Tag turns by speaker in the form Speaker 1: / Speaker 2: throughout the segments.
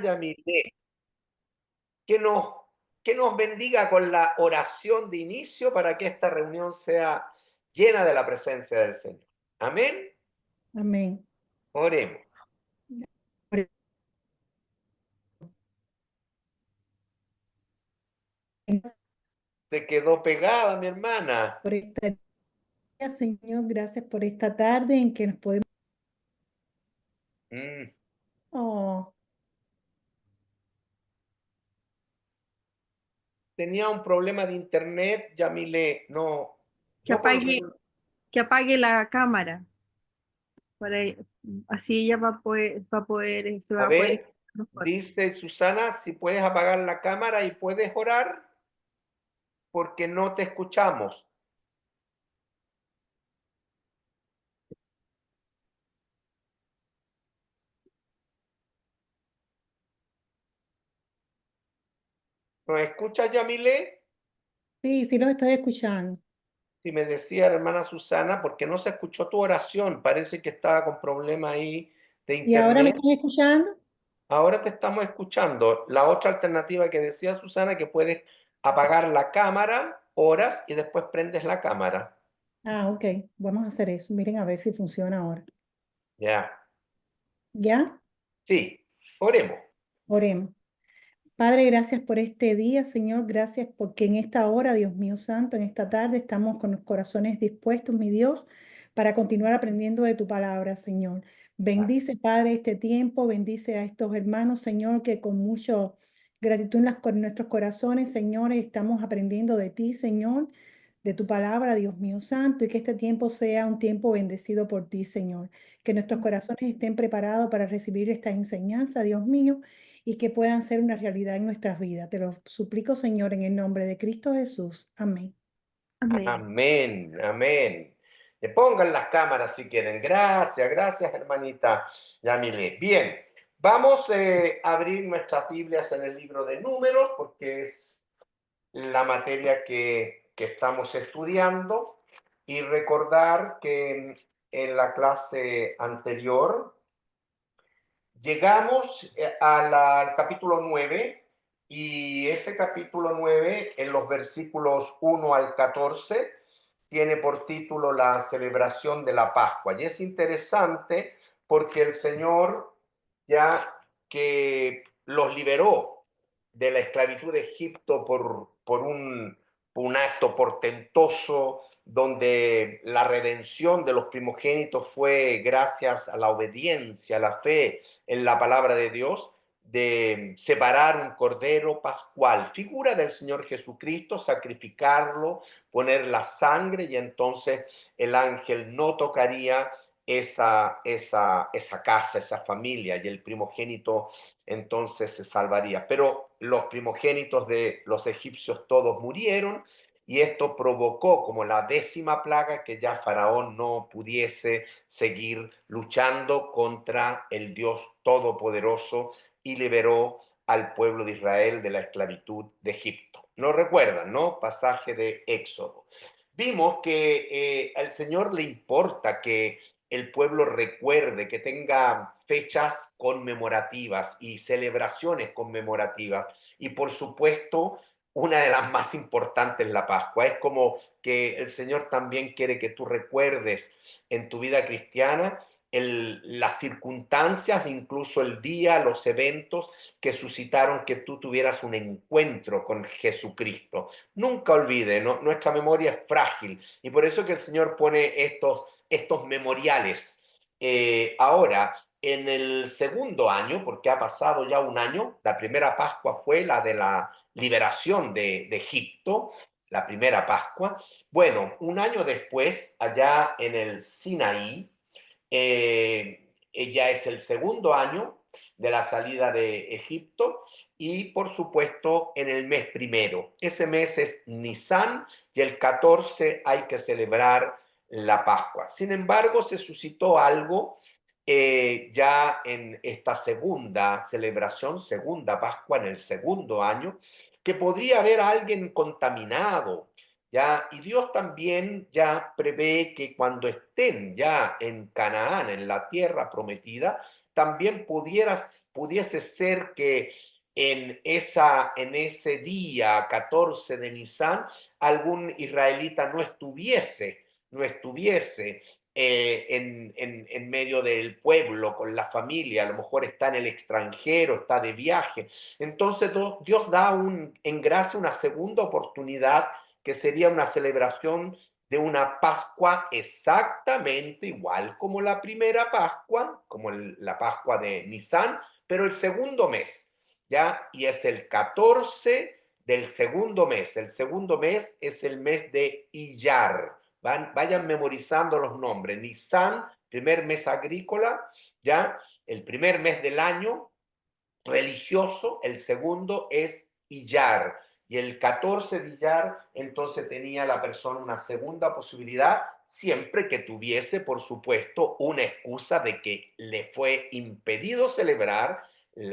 Speaker 1: Yamile, que nos, que nos bendiga con la oración de inicio para que esta reunión sea llena de la presencia del Señor. Amén.
Speaker 2: Amén.
Speaker 1: Oremos. Se quedó pegada mi hermana.
Speaker 2: Por esta día, Señor, gracias por esta tarde en que nos podemos.
Speaker 1: Mm,
Speaker 2: Oh,
Speaker 1: Tenía un problema de internet, Yamile. No,
Speaker 3: Que
Speaker 1: no
Speaker 3: apague,
Speaker 1: podía.
Speaker 3: que apague la cámara. Para, así ella va a poder, se
Speaker 1: A
Speaker 3: va a poder
Speaker 1: ver,
Speaker 3: escuchar mejor.
Speaker 1: dice Susana, si puedes apagar la cámara y puedes orar, porque no te escuchamos. ¿Nos escuchas, Yamile?
Speaker 2: sí, sí los estoy escuchando.
Speaker 1: Si me decía la hermana Susana, porque no se escuchó tu oración, parece que estaba con problema ahí de
Speaker 2: ¿Y ahora me
Speaker 1: internet.
Speaker 2: están escuchando?
Speaker 1: Ahora te estamos escuchando. La otra alternativa que decía Susana, que puedes apagar la cámara, oras y después prendes la cámara.
Speaker 2: Ah, ok, vamos a hacer eso. Miren a ver si funciona ahora.
Speaker 1: Ya.
Speaker 2: ¿Ya?
Speaker 1: Sí, oremos.
Speaker 2: Oremos. Padre, gracias por este día, Señor. Gracias porque en esta hora, Dios mío santo, en esta tarde estamos con los corazones dispuestos, mi Dios, para continuar aprendiendo de tu palabra, Señor. Bendice, Padre, este tiempo, bendice a estos hermanos, Señor, que con mucha gratitud en nuestros corazones, Señor, estamos aprendiendo de ti, Señor, de tu palabra, Dios mío santo, y que este tiempo sea un tiempo bendecido por ti, Señor. Que nuestros corazones estén preparados para recibir esta enseñanza, Dios mío, y que puedan ser una realidad en nuestras vidas. Te lo suplico, Señor, en el nombre de Cristo Jesús. Amén.
Speaker 3: Amén.
Speaker 1: Amén, amén. Le pongan las cámaras si quieren. Gracias, gracias, hermanita Yamile. Bien, vamos a abrir nuestras Biblias en el libro de Números, porque es la materia que estamos estudiando. Y recordar que en la clase anterior llegamos al capítulo 9 y ese capítulo 9 en los versículos 1 al 14 tiene por título la celebración de la Pascua. Y es interesante porque el Señor, ya que los liberó de la esclavitud de Egipto por un acto portentoso, donde la redención de los primogénitos fue gracias a la obediencia, a la fe en la palabra de Dios, de separar un cordero pascual, figura del Señor Jesucristo, sacrificarlo, poner la sangre y entonces el ángel no tocaría esa casa, esa familia, y el primogénito entonces se salvaría. Pero los primogénitos de los egipcios todos murieron y esto provocó como la 10ª plaga que ya Faraón no pudiese seguir luchando contra el Dios Todopoderoso y liberó al pueblo de Israel de la esclavitud de Egipto. ¿No recuerdan, no? Pasaje de Éxodo. Vimos que al Señor le importa que el pueblo recuerde, que tenga fechas conmemorativas y celebraciones conmemorativas. Y por supuesto, una de las más importantes, la Pascua. Es como que el Señor también quiere que tú recuerdes en tu vida cristiana las circunstancias, incluso el día, los eventos que suscitaron que tú tuvieras un encuentro con Jesucristo. Nunca olvide, ¿no? Nuestra memoria es frágil y por eso que el Señor pone estos memoriales. Ahora, en el segundo año, porque ha pasado ya un año, la primera Pascua fue la de la liberación de Egipto, la primera Pascua. Bueno, un año después, allá en el Sinaí, ya es el segundo año de la salida de Egipto y por supuesto en el mes primero. Ese mes es Nisan y el 14 hay que celebrar la Pascua. Sin embargo, se suscitó algo ya en esta segunda celebración, segunda Pascua en el segundo año, que podría haber a alguien contaminado, ¿ya? Y Dios también ya prevé que cuando estén ya en Canaán, en la tierra prometida, también pudiese ser que en ese día 14 de Nisan, algún israelita no estuviese en medio del pueblo, con la familia, a lo mejor está en el extranjero, está de viaje. Entonces Dios da en gracia una segunda oportunidad, que sería una celebración de una Pascua exactamente igual como la primera Pascua, como la Pascua de Nisan, pero el segundo mes, ¿ya? Y es el 14 del segundo mes. El segundo mes es el mes de Iyar. Vayan memorizando los nombres. Nisan, primer mes agrícola, ¿ya? El primer mes del año religioso. El segundo es Iyar. Y el 14 de Iyar, entonces tenía la persona una segunda posibilidad, siempre que tuviese, por supuesto, una excusa de que le fue impedido celebrar en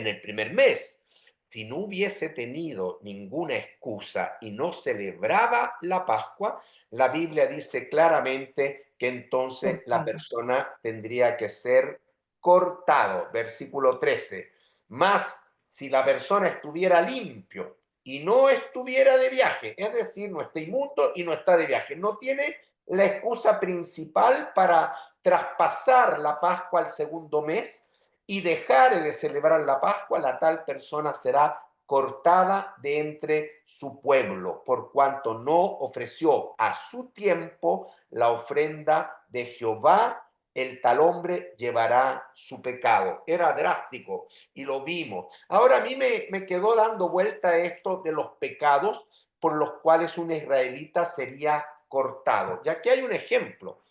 Speaker 1: el primer mes. Si no hubiese tenido ninguna excusa y no celebraba la Pascua, la Biblia dice claramente que entonces la
Speaker 2: Cortado.
Speaker 1: persona tendría que ser cortado. Versículo 13. Más si la persona estuviera limpio y no estuviera de viaje, es decir, no está inmundo y no está de viaje, no tiene la excusa principal para traspasar la Pascua al segundo mes y dejar de celebrar la Pascua, la tal persona será cortada de entre su pueblo, por cuanto no ofreció a su tiempo la ofrenda de Jehová. El tal hombre llevará su pecado. Era drástico y lo vimos. Ahora a mí me quedó dando vuelta esto de los pecados por los cuales un israelita sería cortado. Ya que hay un ejemplo: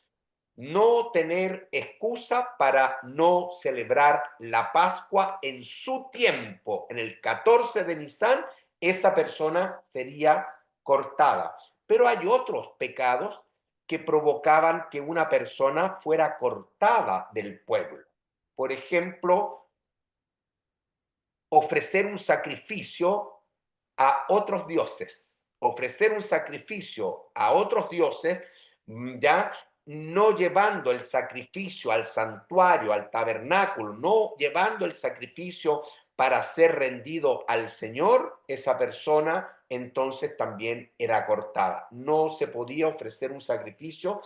Speaker 1: no tener excusa para no celebrar la Pascua en su tiempo. En el 14 de Nisan, esa persona sería cortada. Pero hay otros pecados que provocaban que una persona fuera cortada del pueblo. Por ejemplo, ofrecer un sacrificio a otros dioses. Ofrecer un sacrificio a otros dioses, ya no llevando el sacrificio al santuario, al tabernáculo, no llevando el sacrificio para ser rendido al Señor, esa persona entonces también era cortada. No se podía ofrecer un sacrificio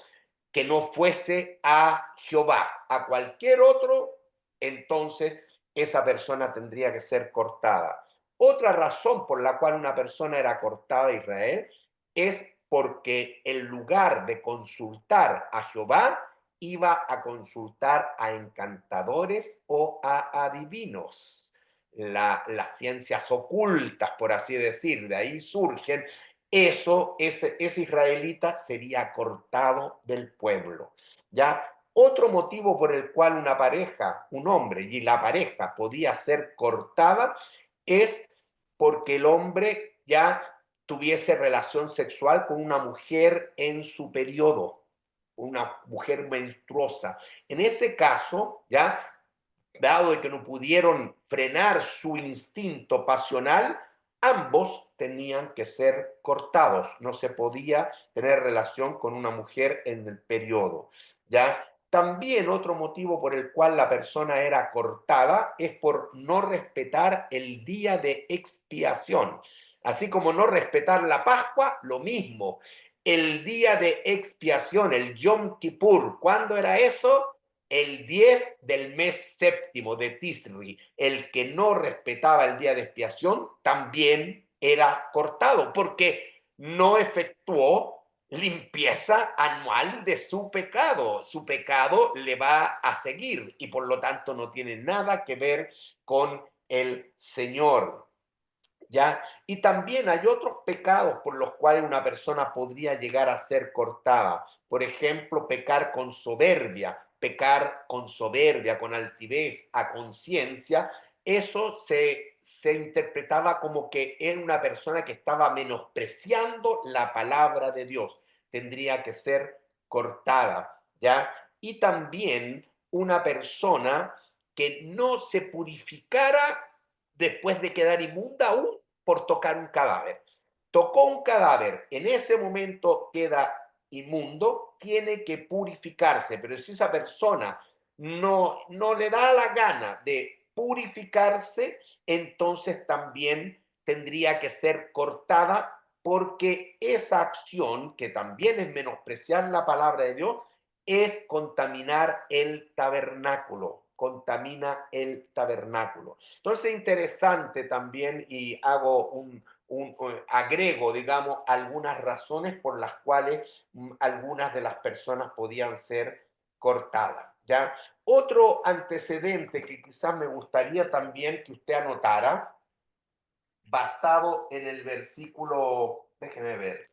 Speaker 1: que no fuese a Jehová, a cualquier otro, entonces esa persona tendría que ser cortada. Otra razón por la cual una persona era cortada de Israel es porque en lugar de consultar a Jehová, iba a consultar a encantadores o a adivinos. Las ciencias ocultas, por así decir, de ahí surgen. Ese israelita sería cortado del pueblo. ¿Ya? Otro motivo por el cual una pareja, un hombre y la pareja podía ser cortada es porque el hombre ya tuviese relación sexual con una mujer en su periodo, una mujer menstruosa. En ese caso, ya, dado de que no pudieron frenar su instinto pasional, ambos tenían que ser cortados. No se podía tener relación con una mujer en el periodo, ¿ya? También otro motivo por el cual la persona era cortada es por no respetar el día de expiación. Así como no respetar la Pascua, lo mismo. El día de expiación, el Yom Kippur, ¿cuándo era eso? El 10 del mes séptimo de Tisri. El que no respetaba el día de expiación también era cortado, porque no efectuó limpieza anual de su pecado. Su pecado le va a seguir y por lo tanto no tiene nada que ver con el Señor. ¿Ya? Y también hay otros pecados por los cuales una persona podría llegar a ser cortada. Por ejemplo, pecar con soberbia, con altivez, a conciencia. Eso se interpretaba como que era una persona que estaba menospreciando la palabra de Dios. Tendría que ser cortada, ¿ya? Y también una persona que no se purificara después de quedar inmunda aún por tocar un cadáver. Tocó un cadáver, en ese momento queda inmundo, tiene que purificarse, pero si esa persona no le da la gana de purificarse, entonces también tendría que ser cortada, porque esa acción, que también es menospreciar la palabra de Dios, es contaminar el tabernáculo, contamina el tabernáculo. Entonces, interesante también, y hago agrego, digamos, algunas razones por las cuales algunas de las personas podían ser cortadas, ¿ya? Otro antecedente que quizás me gustaría también que usted anotara, basado en el versículo, déjeme ver,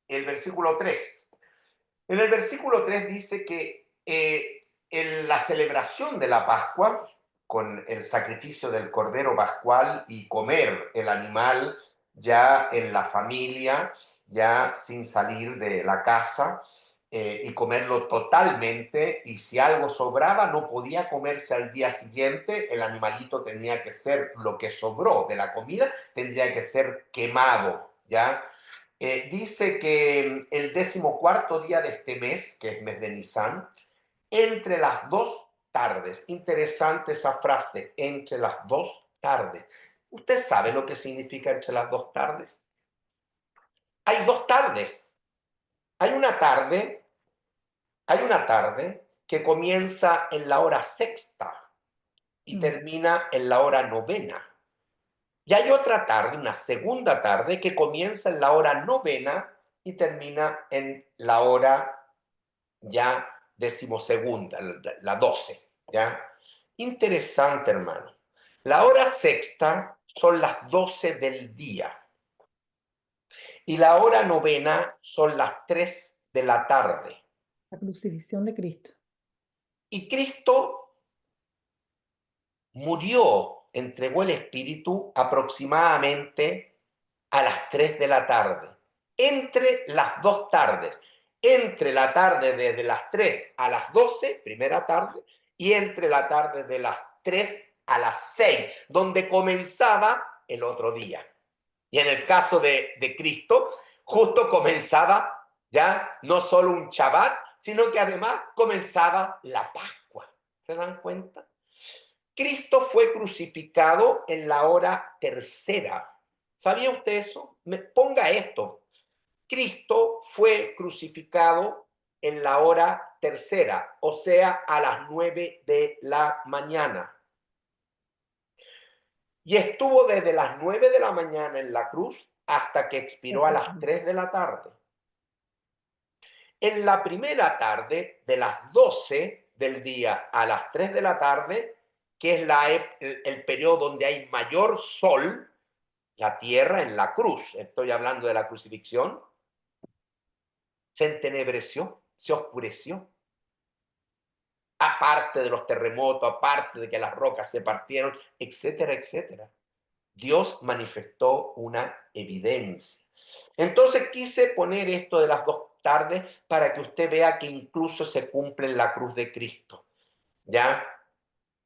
Speaker 1: el versículo 3. En el versículo 3 dice que en la celebración de la Pascua, con el sacrificio del Cordero Pascual y comer el animal ya en la familia, ya sin salir de la casa, y comerlo totalmente, y si algo sobraba no podía comerse al día siguiente, el animalito tenía que ser, lo que sobró de la comida, tendría que ser quemado, ¿ya? Dice que el 14º día de este mes, que es mes de Nisan, entre las 2 tardes, interesante esa frase, entre las 2 tardes. ¿Usted sabe lo que significa entre las 2 tardes? Hay 2 tardes. Hay una tarde, hay una tarde que comienza en la hora sexta y termina en la hora novena. Y hay otra tarde, una segunda tarde, que comienza en la hora novena y termina en la hora ya decimosegunda, la 12, ¿ya? Interesante, hermano. La hora sexta son las 12 del día y la hora novena son las 3 de la tarde.
Speaker 2: La crucifixión de Cristo.
Speaker 1: Y Cristo murió, entregó el Espíritu aproximadamente a las 3 de la tarde. Entre las 2 tardes. Entre la tarde desde las 3 a las 12, primera tarde, y entre la tarde de las 3 a las 6, donde comenzaba el otro día. Y en el caso de Cristo, justo comenzaba ya no solo un Shabbat, sino que además comenzaba la Pascua. ¿Se dan cuenta? Cristo fue crucificado en la hora tercera. ¿Sabía usted eso? Ponga esto. Cristo fue crucificado en la hora tercera, o sea, a las 9 de la mañana. Y estuvo desde las 9 de la mañana en la cruz hasta que expiró a las 3 de la tarde. En la primera tarde, de las 12 del día a las 3 de la tarde, que es el periodo donde hay mayor sol, la tierra en la cruz, estoy hablando de la crucifixión, se entenebreció, se oscureció. Aparte de los terremotos, aparte de que las rocas se partieron, etcétera, etcétera. Dios manifestó una evidencia. Entonces quise poner esto de las 2 tardes para que usted vea que incluso se cumple en la cruz de Cristo. ¿Ya?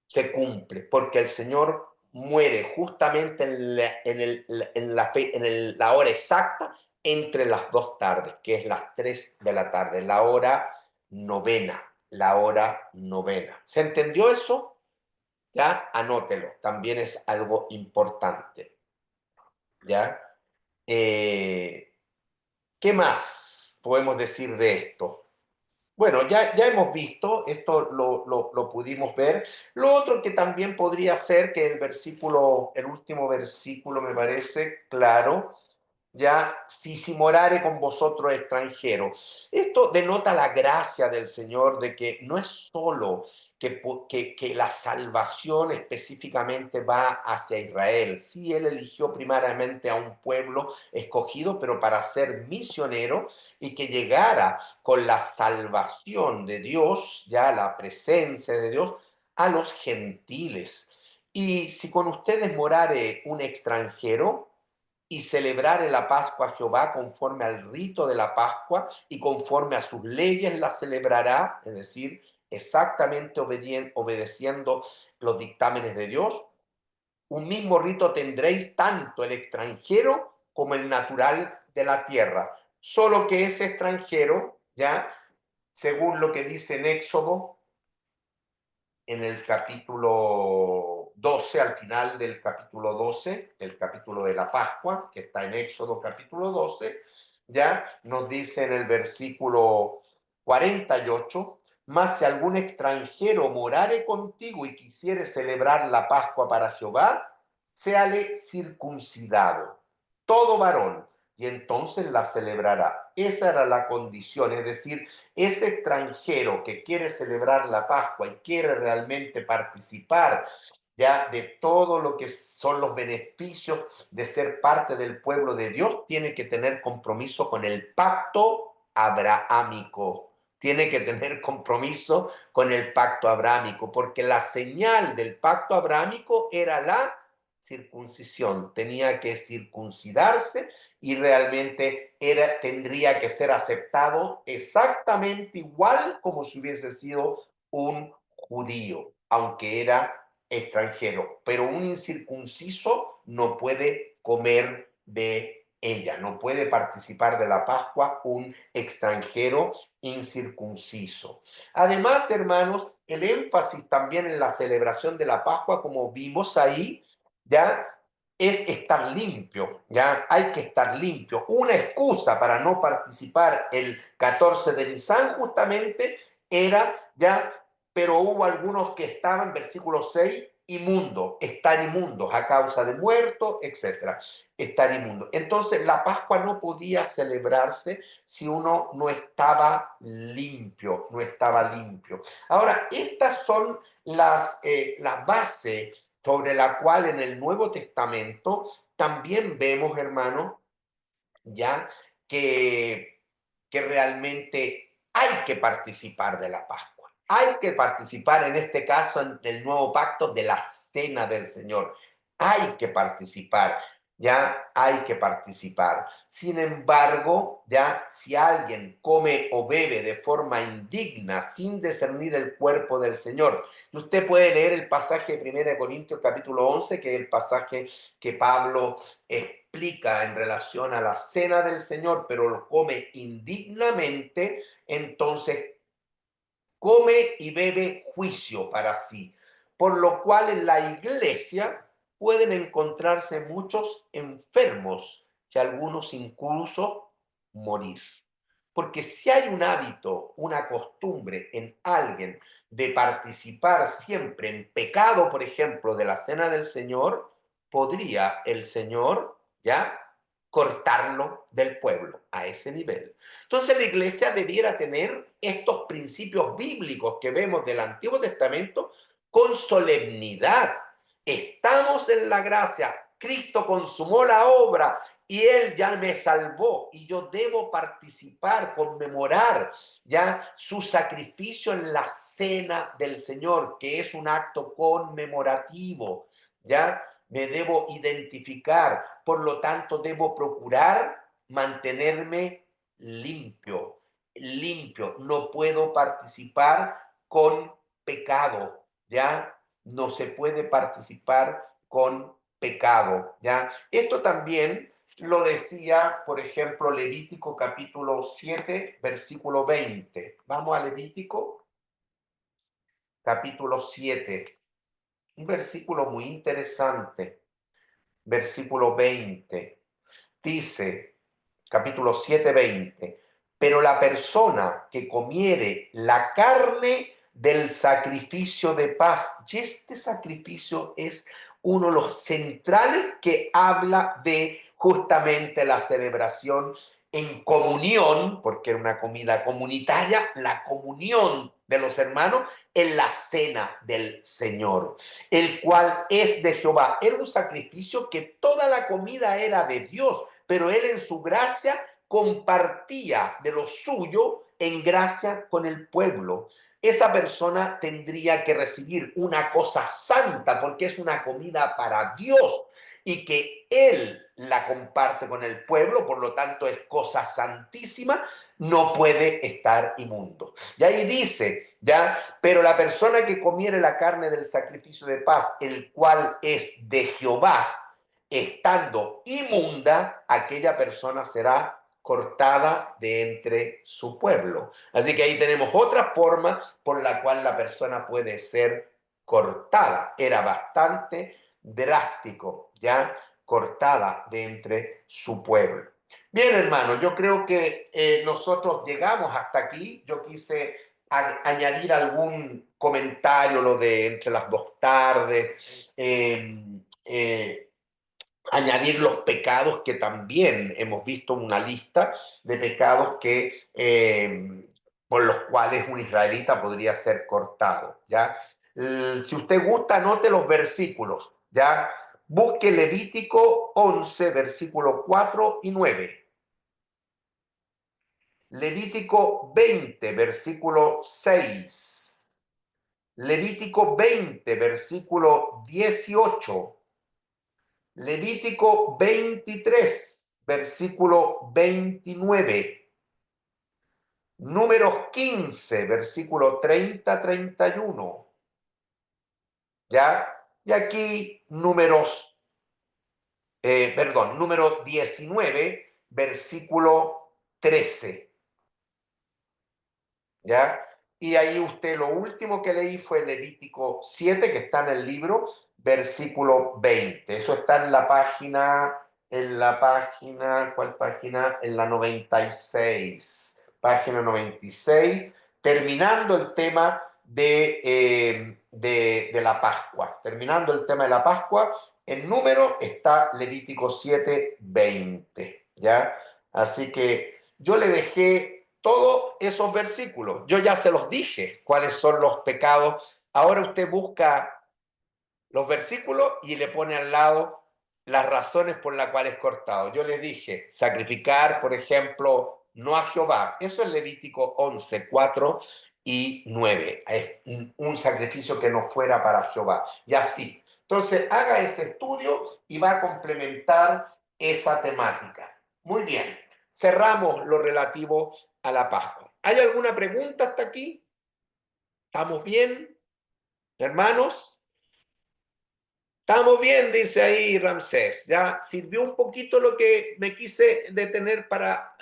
Speaker 1: Se cumple, porque el Señor muere justamente en la hora exacta entre las 2 tardes, que es las 3 de la tarde, la hora novena, la hora novena. ¿Se entendió eso? Ya, anótelo, también es algo importante. ¿Ya? ¿Qué más podemos decir de esto? Bueno, ya hemos visto, esto lo pudimos ver. Lo otro que también podría ser que el último versículo me parece claro, ya, si morare con vosotros extranjeros. Esto denota la gracia del Señor, de que no es solo que la salvación específicamente va hacia Israel. Sí, Él eligió primariamente a un pueblo escogido, pero para ser misionero y que llegara con la salvación de Dios, ya la presencia de Dios, a los gentiles. Y si con ustedes morare un extranjero, y celebrare la Pascua a Jehová conforme al rito de la Pascua y conforme a sus leyes la celebrará, es decir, exactamente obedeciendo los dictámenes de Dios. Un mismo rito tendréis tanto el extranjero como el natural de la tierra. Solo que ese extranjero, ya, según lo que dice en Éxodo, en el capítulo 12, al final del capítulo 12, el capítulo de la Pascua, que está en Éxodo capítulo 12, ya nos dice en el versículo 48, mas si algún extranjero morare contigo y quisiere celebrar la Pascua para Jehová, séale circuncidado, todo varón, y entonces la celebrará. Esa era la condición, es decir, ese extranjero que quiere celebrar la Pascua y quiere realmente participar ya de todo lo que son los beneficios de ser parte del pueblo de Dios, tiene que tener compromiso con el pacto abrahámico. Tiene que tener compromiso con el pacto abrahámico, porque la señal del pacto abrahámico era la circuncisión. Tenía que circuncidarse y realmente tendría que ser aceptado exactamente igual como si hubiese sido un judío, aunque era extranjero. Pero un incircunciso no puede comer de ella, no puede participar de la Pascua un extranjero incircunciso. Además, hermanos, el énfasis también en la celebración de la Pascua, como vimos ahí, ya es estar limpio, ya hay que estar limpio. Una excusa para no participar el 14 de Nisan justamente era ya, pero hubo algunos que estaban, versículo 6, inmundo, estar inmundos a causa de muertos, etcétera, estar inmundo. Entonces la Pascua no podía celebrarse si uno no estaba limpio, no estaba limpio. Ahora, estas son las bases sobre la cual en el Nuevo Testamento también vemos, hermano, ya que realmente hay que participar de la Pascua. Hay que participar, en este caso, en el nuevo pacto de la cena del Señor. Hay que participar, ya hay que participar. Sin embargo, ya si alguien come o bebe de forma indigna, sin discernir el cuerpo del Señor, y usted puede leer el pasaje de 1 Corintios capítulo 11, que es el pasaje que Pablo explica en relación a la cena del Señor, pero lo come indignamente, entonces come y bebe juicio para sí. Por lo cual en la iglesia pueden encontrarse muchos enfermos, que algunos incluso morir. Porque si hay un hábito, una costumbre en alguien de participar siempre en pecado, por ejemplo, de la cena del Señor, podría el Señor ya cortarlo del pueblo a ese nivel. Entonces la iglesia debiera tener estos principios bíblicos que vemos del Antiguo Testamento con solemnidad. Estamos en la gracia, Cristo consumó la obra y Él ya me salvó y yo debo participar, conmemorar ya su sacrificio en la cena del Señor, que es un acto conmemorativo, ya me debo identificar, por lo tanto debo procurar mantenerme limpio, limpio, no puedo participar con pecado, ya no se puede participar con pecado, ya. Esto también lo decía, por ejemplo, Levítico capítulo 7, versículo 20. Vamos a Levítico capítulo 7, un versículo muy interesante, versículo 20. Dice, capítulo 7, 20, pero la persona que comiere la carne del sacrificio de paz, y este sacrificio es uno de los centrales que habla de justamente la celebración en comunión, porque era una comida comunitaria, la comunión de los hermanos en la cena del Señor, el cual es de Jehová. Era un sacrificio que toda la comida era de Dios, pero Él en su gracia compartía de lo suyo en gracia con el pueblo. Esa persona tendría que recibir una cosa santa porque es una comida para Dios y que Él la comparte con el pueblo, por lo tanto es cosa santísima, no puede estar inmundo. Y ahí dice, ya, pero la persona que comiere la carne del sacrificio de paz, el cual es de Jehová, estando inmunda, aquella persona será cortada de entre su pueblo. Así que ahí tenemos otra forma por la cual la persona puede ser cortada. Era bastante drástico, ya cortada de entre su pueblo. Bien, hermano, yo creo que nosotros llegamos hasta aquí. Yo quise añadir algún comentario, lo de entre las dos tardes, añadir los pecados que también hemos visto una lista de pecados que por los cuales un israelita podría ser cortado, ¿ya? Si usted gusta, anote los versículos, ¿ya? Busque Levítico 11, versículo 4 y 9. Levítico 20, versículo 6. Levítico 20, versículo 18. Levítico 23, versículo 29. Números 15, versículo 30-31. ¿Ya? Y aquí número 19, versículo 13. ¿Ya? Y ahí usted, lo último que leí fue Levítico 7, que está en el libro, versículo 20. Eso está en la página, ¿cuál página? En la 96, página 96, terminando el tema de la Pascua. Terminando el tema de la Pascua, el número está Levítico 7, 20, ¿ya? Así que yo le dejé todos esos versículos. Yo ya se los dije cuáles son los pecados. Ahora usted busca los versículos y le pone al lado las razones por las cuales es cortado. Yo les dije, sacrificar, por ejemplo, no a Jehová. Eso es Levítico 11, 4 y 9. Es un sacrificio que no fuera para Jehová. Y así. Entonces, haga ese estudio y va a complementar esa temática. Muy bien. Cerramos lo relativo a la Pascua. ¿Hay alguna pregunta hasta aquí? ¿Estamos bien, hermanos? Estamos bien, dice ahí Ramsés. Ya sirvió un poquito lo que me quise detener para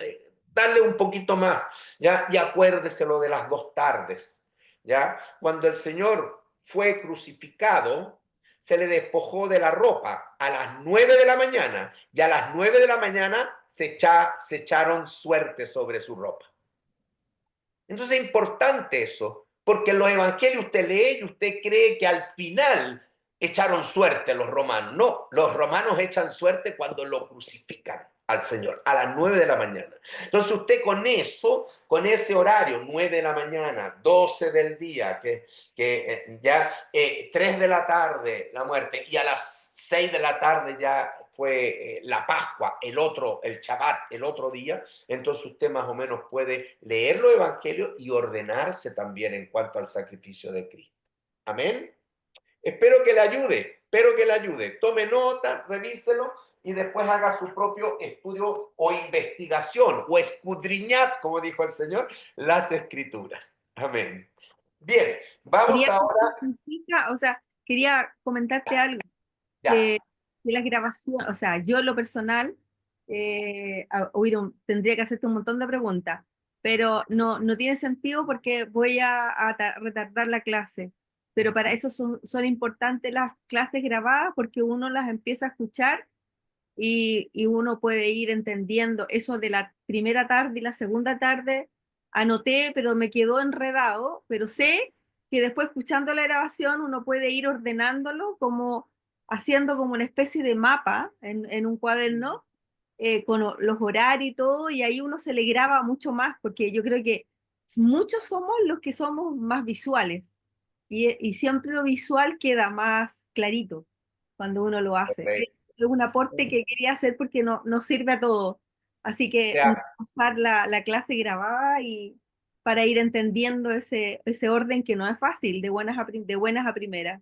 Speaker 1: darle un poquito más. Ya, y acuérdese lo de las dos tardes. Ya, cuando el Señor fue crucificado, se le despojó de la ropa a las 9 de la mañana y a las 9 de la mañana se echaron suerte sobre su ropa. Entonces es importante eso, porque en los evangelios usted lee y usted cree que al final echaron suerte los romanos. No, los romanos echan suerte cuando lo crucifican al Señor, a las 9 de la mañana. Entonces usted con eso, con ese horario, 9 de la mañana, 12 del día, ya 3 de la tarde la muerte, y a las 6 de la tarde ya fue la Pascua, el Shabbat, el otro día. Entonces usted más o menos puede leer los evangelios y ordenarse también en cuanto al sacrificio de Cristo. Amén. Espero que le ayude. Tome nota, revíselo y después haga su propio estudio o investigación o escudriñad, como dijo el Señor, las escrituras. Amén. Bien, vamos ahora.
Speaker 3: O sea, quería comentarte algo.
Speaker 1: Ya.
Speaker 3: Que la grabación, o sea, yo en lo personal, tendría que hacerte un montón de preguntas, pero no tiene sentido porque voy a retardar la clase. Pero para eso son importantes las clases grabadas porque uno las empieza a escuchar y uno puede ir entendiendo eso de la primera tarde y la segunda tarde. Anoté, pero me quedó enredado, pero sé que después escuchando la grabación uno puede ir ordenándolo como haciendo como una especie de mapa en un cuaderno con los horarios y todo, y ahí uno se le graba mucho más, porque yo creo que muchos somos los que somos más visuales, y siempre lo visual queda más clarito cuando uno lo hace. Es un aporte que quería hacer porque no sirve a todo. Así que
Speaker 1: Ya.
Speaker 3: usar la clase grabada y para ir entendiendo ese orden que no es fácil, de buenas a primeras.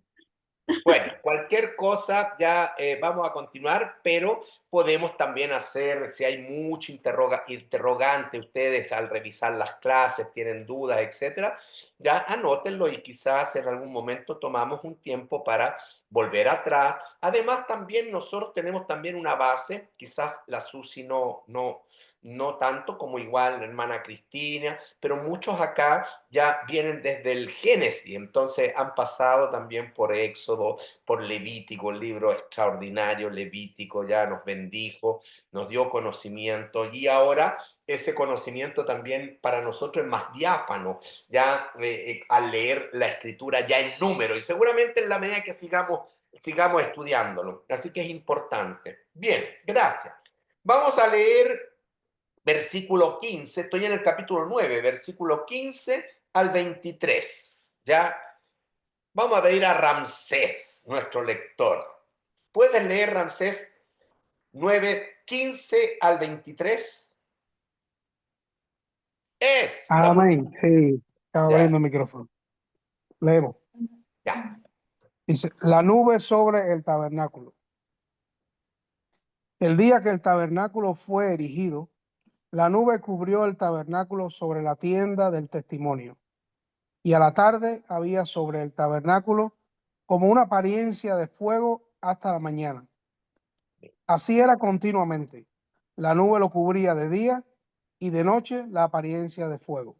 Speaker 1: Bueno, cualquier cosa ya vamos a continuar, pero podemos también hacer, si hay mucho interrogante ustedes al revisar las clases, tienen dudas, etcétera, ya anótenlo y quizás en algún momento tomamos un tiempo para volver atrás. Además, también nosotros tenemos también una base, quizás la Susi no tanto como igual la hermana Cristina, pero muchos acá ya vienen desde el Génesis, entonces han pasado también por Éxodo, por Levítico, el libro extraordinario Levítico, ya nos bendijo, nos dio conocimiento y ahora ese conocimiento también para nosotros es más diáfano, ya al leer la escritura ya en número y seguramente en la medida que sigamos estudiándolo. Así que es importante. Bien, gracias. Vamos a leer versículo 15, estoy en el capítulo 9, versículo 15 al 23. Ya vamos a pedir a Ramsés, nuestro lector. ¿Puedes leer Ramsés 9, 15 al 23? Está muy bien.
Speaker 4: Amén. Sí, estaba
Speaker 1: Ya,
Speaker 4: abriendo el micrófono. Leemos.
Speaker 1: ya.
Speaker 4: Dice, la nube sobre el tabernáculo. El día que el tabernáculo fue erigido, la nube cubrió el tabernáculo sobre la tienda del testimonio. Y a la tarde había sobre el tabernáculo como una apariencia de fuego hasta la mañana. Así era continuamente. La nube lo cubría de día y de noche la apariencia de fuego.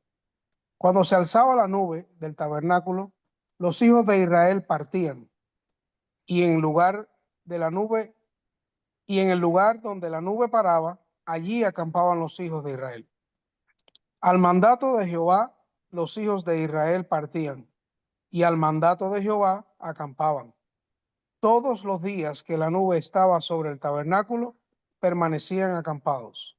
Speaker 4: Cuando se alzaba la nube del tabernáculo, los hijos de Israel partían, y en lugar de la nube, y en el lugar donde la nube paraba, allí acampaban los hijos de Israel. Al mandato de Jehová, los hijos de Israel partían, y al mandato de Jehová acampaban. Todos los días que la nube estaba sobre el tabernáculo, permanecían acampados.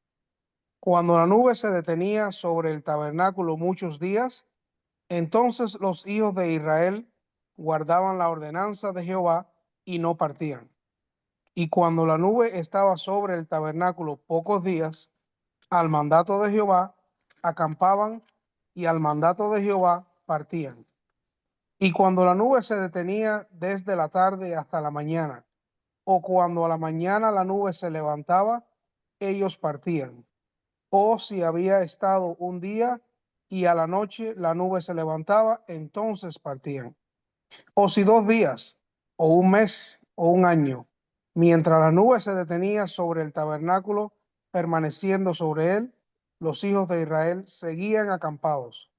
Speaker 4: Cuando la nube se detenía sobre el tabernáculo muchos días, entonces los hijos de Israel guardaban la ordenanza de Jehová y no partían. Y cuando la nube estaba sobre el tabernáculo pocos días, al mandato de Jehová acampaban y al mandato de Jehová partían. Y cuando la nube se detenía desde la tarde hasta la mañana, o cuando a la mañana la nube se levantaba, ellos partían. O si había estado un día y a la noche la nube se levantaba, entonces partían. O si 2 días, o un mes, o un año, mientras la nube se detenía sobre el tabernáculo, permaneciendo sobre él, los hijos de Israel seguían acampados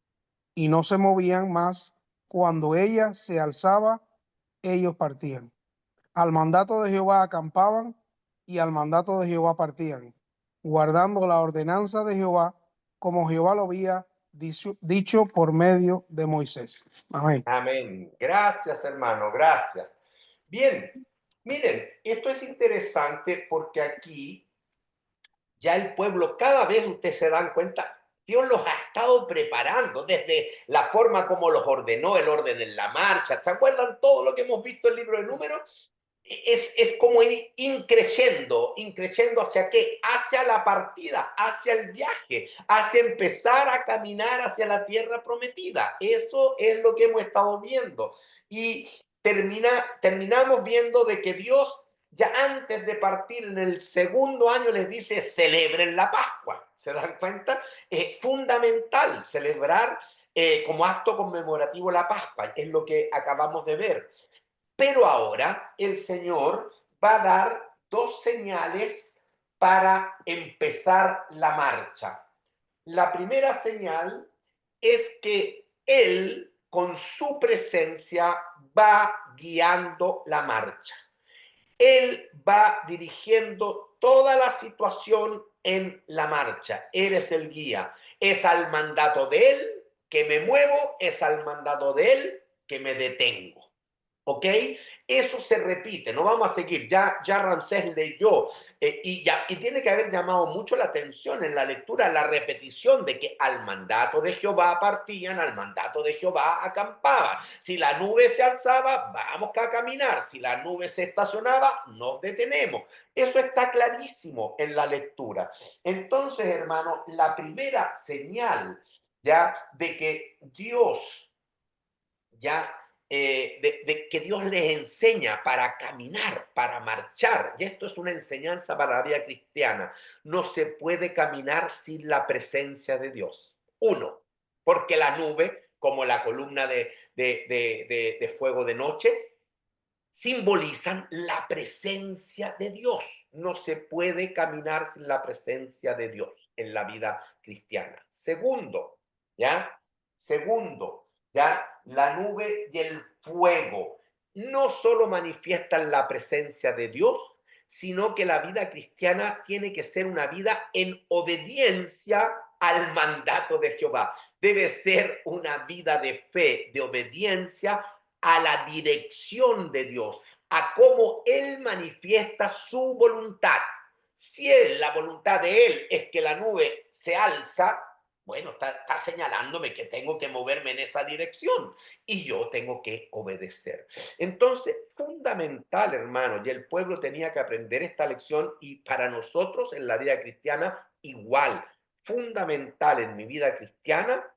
Speaker 4: y no se movían más. Cuando ella se alzaba, ellos partían. Al mandato de Jehová acampaban y al mandato de Jehová partían, guardando la ordenanza de Jehová, como Jehová lo había dicho por medio de Moisés. Amén.
Speaker 1: Amén. Gracias, hermano, gracias. Bien, miren, esto es interesante porque aquí ya el pueblo, cada vez ustedes se dan cuenta, Dios los ha estado preparando desde la forma como los ordenó, el orden en la marcha. ¿Se acuerdan todo lo que hemos visto en el libro de Números? Es como ir increciendo hacia qué, hacia la partida, hacia el viaje, hacia empezar a caminar hacia la tierra prometida. Eso es lo que hemos estado viendo. Y terminamos viendo de que Dios ya antes de partir en el segundo año les dice, celebren la Pascua. ¿Se dan cuenta? Es fundamental celebrar como acto conmemorativo la Pascua. Es lo que acabamos de ver. Pero ahora el Señor va a dar dos señales para empezar la marcha. La primera señal es que Él, con su presencia, va guiando la marcha. Él va dirigiendo toda la situación en la marcha. Él es el guía. Es al mandato de Él que me muevo, es al mandato de Él que me detengo. ¿Ok? Eso se repite, no vamos a seguir. Ya Ramsés leyó y tiene que haber llamado mucho la atención en la lectura, la repetición de que al mandato de Jehová partían, al mandato de Jehová acampaban. Si la nube se alzaba, vamos a caminar. Si la nube se estacionaba, nos detenemos. Eso está clarísimo en la lectura. Entonces, hermano, la primera señal ya de que Dios ya de que Dios les enseña para caminar, para marchar. Y esto es una enseñanza para la vida cristiana. No se puede caminar sin la presencia de Dios. Uno, porque la nube, como la columna de fuego de noche, simbolizan la presencia de Dios. No se puede caminar sin la presencia de Dios en la vida cristiana. Segundo, ¿ya? Segundo, ¿ya? La nube y el fuego no solo manifiestan la presencia de Dios, sino que la vida cristiana tiene que ser una vida en obediencia al mandato de Jehová. Debe ser una vida de fe, de obediencia a la dirección de Dios, a cómo Él manifiesta su voluntad. Si la voluntad de Él es que la nube se alza, bueno, está señalándome que tengo que moverme en esa dirección y yo tengo que obedecer. Entonces, fundamental, hermano, y el pueblo tenía que aprender esta lección, y para nosotros en la vida cristiana igual, fundamental en mi vida cristiana,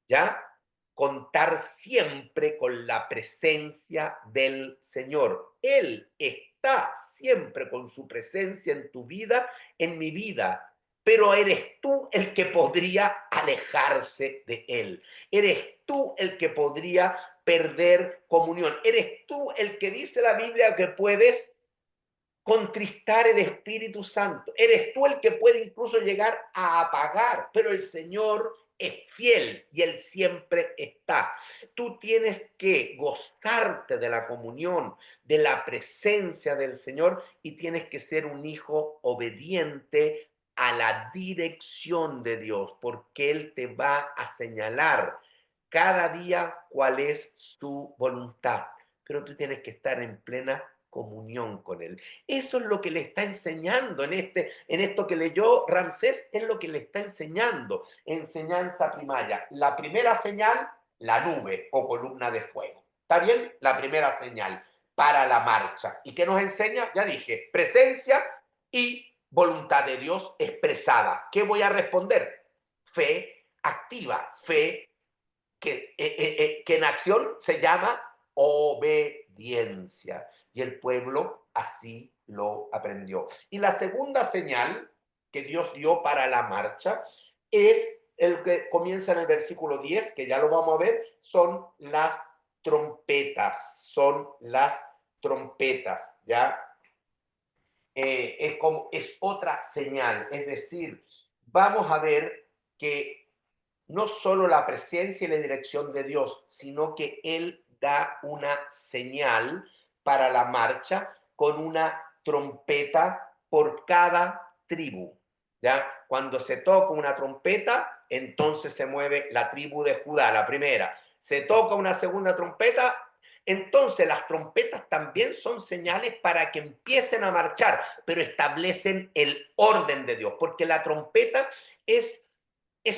Speaker 1: ¿ya? Contar siempre con la presencia del Señor. Él está siempre con su presencia en tu vida, en mi vida, pero eres tú el que podría alejarse de Él. Eres tú el que podría perder comunión. Eres tú el que dice la Biblia que puedes contristar el Espíritu Santo. Eres tú el que puede incluso llegar a apagar, pero el Señor es fiel y Él siempre está. Tú tienes que gozarte de la comunión, de la presencia del Señor, y tienes que ser un hijo obediente a la dirección de Dios, porque Él te va a señalar cada día cuál es su voluntad, pero tú tienes que estar en plena comunión con Él. Eso es lo que le está enseñando en esto que leyó Ramsés, es lo que le está enseñando, enseñanza primaria. La primera señal, la nube o columna de fuego. ¿Está bien? La primera señal para la marcha. ¿Y qué nos enseña? Ya dije, presencia y voluntad de Dios expresada. ¿Qué voy a responder? Fe activa, fe que en acción se llama obediencia. Y el pueblo así lo aprendió. Y la segunda señal que Dios dio para la marcha es el que comienza en el versículo 10, que ya lo vamos a ver, son las trompetas, ¿ya? Es otra señal, es decir, vamos a ver que no solo la presencia y la dirección de Dios, sino que Él da una señal para la marcha con una trompeta por cada tribu. ¿Ya? Cuando se toca una trompeta, entonces se mueve la tribu de Judá, la primera. Se toca una segunda trompeta, entonces las trompetas también son señales para que empiecen a marchar, pero establecen el orden de Dios, porque la trompeta es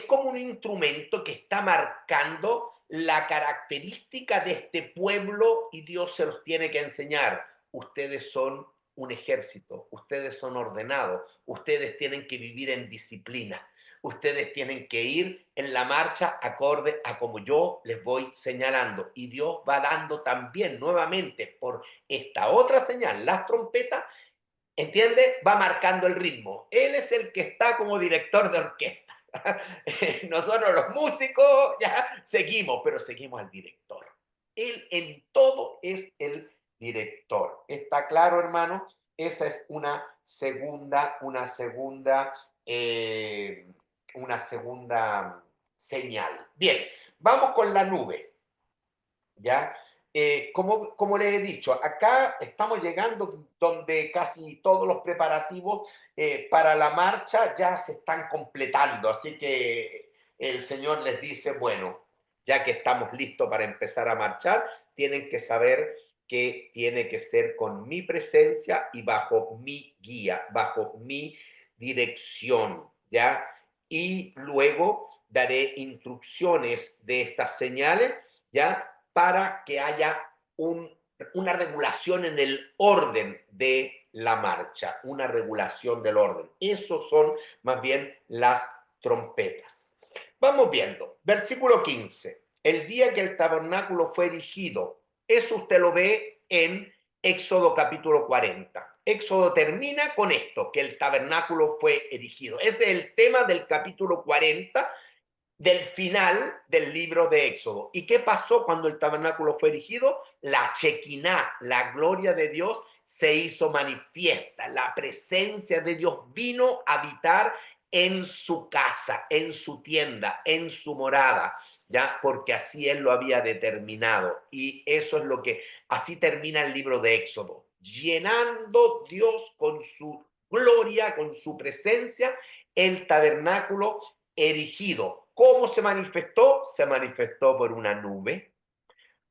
Speaker 1: como un instrumento que está marcando la característica de este pueblo, y Dios se los tiene que enseñar. Ustedes son un ejército, ustedes son ordenados, ustedes tienen que vivir en disciplina, ustedes tienen que ir en la marcha acorde a como yo les voy señalando. Y Dios va dando también nuevamente por esta otra señal, las trompetas, ¿entiende? Va marcando el ritmo. Él es el que está como director de orquesta. Nosotros los músicos ya seguimos, pero seguimos al director. Él en todo es el director. ¿Está claro, hermano? Esa es una segunda señal. Bien, vamos con la nube. ¿Ya? Como les he dicho, acá estamos llegando donde casi todos los preparativos para la marcha ya se están completando, así que el Señor les dice, bueno, ya que estamos listos para empezar a marchar, tienen que saber que tiene que ser con mi presencia y bajo mi guía, bajo mi dirección, ¿ya? Y luego daré instrucciones de estas señales, ¿ya? Para que haya una regulación en el orden de la marcha, una regulación del orden. Esos son más bien las trompetas. Vamos viendo, versículo 15. El día que el tabernáculo fue erigido Eso usted lo ve en Éxodo capítulo 40. Éxodo termina con esto, que el tabernáculo fue erigido. Ese es el tema del capítulo 40 del final del libro de Éxodo. ¿Y qué pasó cuando el tabernáculo fue erigido? La Shekinah, la gloria de Dios, se hizo manifiesta. La presencia de Dios vino a habitar en su casa, en su tienda, en su morada, ¿ya? Porque así él lo había determinado. Y eso es lo que, así termina el libro de Éxodo, llenando Dios con su gloria, con su presencia, el tabernáculo erigido. ¿Cómo se manifestó? Se manifestó por una nube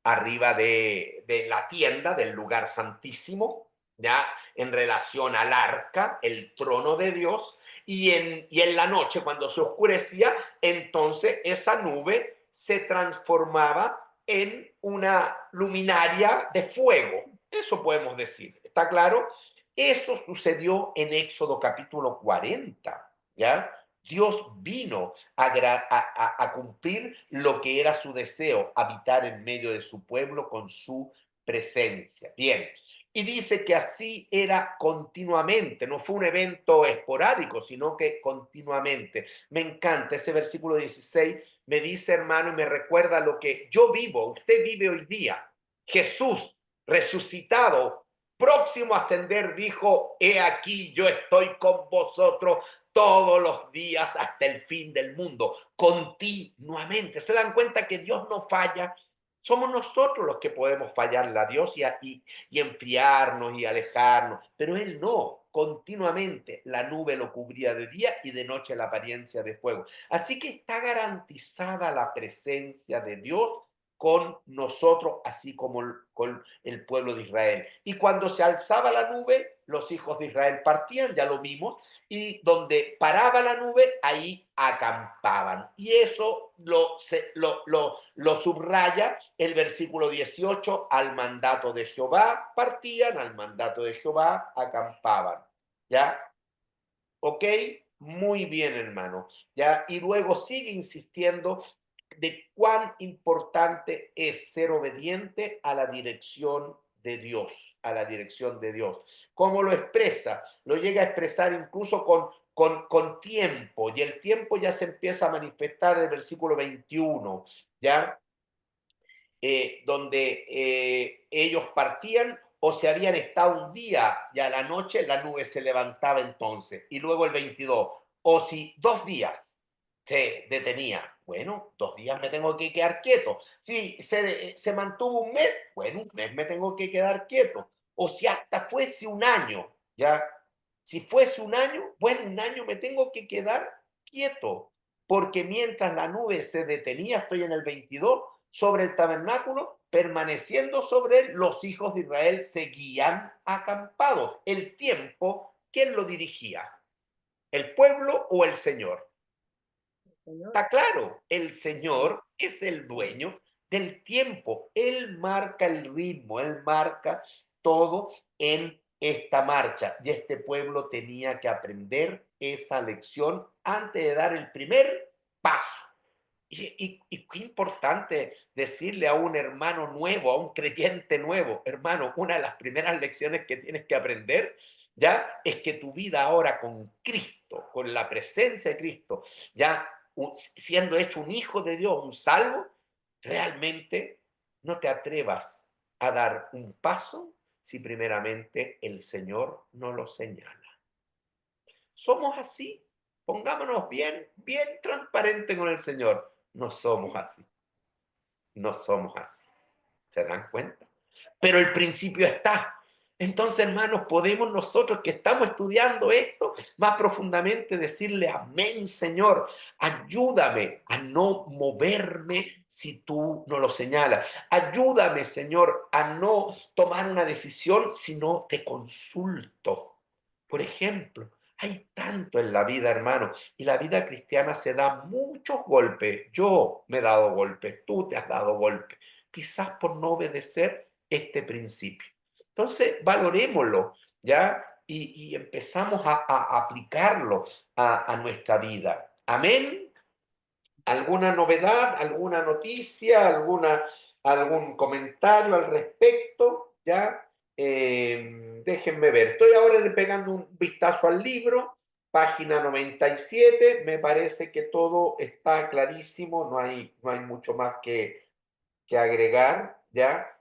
Speaker 1: arriba de la tienda, del lugar santísimo, ya en relación al arca, el trono de Dios, y en la noche, cuando se oscurecía, entonces esa nube se transformaba en una luminaria de fuego. Eso podemos decir, ¿está claro? Eso sucedió en Éxodo capítulo 40, ¿ya? Dios vino a cumplir lo que era su deseo, habitar en medio de su pueblo con su presencia. Bien, y dice que así era continuamente, no fue un evento esporádico, sino que continuamente. Me encanta ese versículo 16, me dice, hermano, y me recuerda lo que yo vivo, usted vive hoy día. Jesús resucitado, próximo a ascender, dijo, he aquí, yo estoy con vosotros todos los días hasta el fin del mundo, continuamente. ¿Se dan cuenta que Dios no falla? Somos nosotros los que podemos fallarle a Dios y enfriarnos y alejarnos, pero Él no, continuamente la nube lo cubría de día y de noche la apariencia de fuego. Así que está garantizada la presencia de Dios con nosotros, así como con el pueblo de Israel. Y cuando se alzaba la nube, los hijos de Israel partían, ya lo vimos, y donde paraba la nube, ahí acampaban. Y eso lo subraya el versículo 18, al mandato de Jehová partían, al mandato de Jehová acampaban. ¿Ya? ¿Ok? Muy bien, hermano. ¿Ya? Y luego sigue insistiendo de cuán importante es ser obediente a la dirección de Dios, a la dirección de Dios. ¿Cómo lo expresa? Lo llega a expresar incluso con tiempo, y el tiempo ya se empieza a manifestar en el versículo 21, ¿ya? Donde ellos partían o se habían estado un día y a la noche la nube se levantaba entonces. Y luego el 22, o si 2 días se detenía, bueno, 2 días me tengo que quedar quieto. Si se mantuvo un mes, bueno, un mes me tengo que quedar quieto. O si hasta fuese un año, ¿ya? Si fuese un año, bueno, un año me tengo que quedar quieto, porque mientras la nube se detenía, estoy en el 22, sobre el tabernáculo, permaneciendo sobre él, los hijos de Israel seguían acampados. El tiempo, ¿quién lo dirigía? ¿El pueblo o el Señor? Está claro, el Señor es el dueño del tiempo. Él marca el ritmo, Él marca todo en esta marcha. Y este pueblo tenía que aprender esa lección antes de dar el primer paso. Y qué importante decirle a un hermano nuevo, a un creyente nuevo, hermano, una de las primeras lecciones que tienes que aprender, ya, es que tu vida ahora con Cristo, con la presencia de Cristo, ya siendo hecho un hijo de Dios, un salvo, realmente no te atrevas a dar un paso si primeramente el Señor no lo señala. Somos así. Pongámonos bien, bien transparente con el Señor. No somos así. No somos así. ¿Se dan cuenta? Pero el principio está. Entonces, hermanos, podemos nosotros que estamos estudiando esto más profundamente decirle, amén, Señor, ayúdame a no moverme si tú no lo señalas. Ayúdame, Señor, a no tomar una decisión si no te consulto. Por ejemplo, hay tanto en la vida, hermano, y la vida cristiana se da muchos golpes. Yo me he dado golpes, tú te has dado golpes, quizás por no obedecer este principio. Entonces, valorémoslo, ¿ya? Y empezamos a aplicarlo a nuestra vida. Amén. ¿Alguna novedad, alguna noticia, algún comentario al respecto? ¿Ya? Déjenme ver. Estoy ahora pegando un vistazo al libro, página 97. Me parece que todo está clarísimo, no hay mucho más que agregar, ¿ya?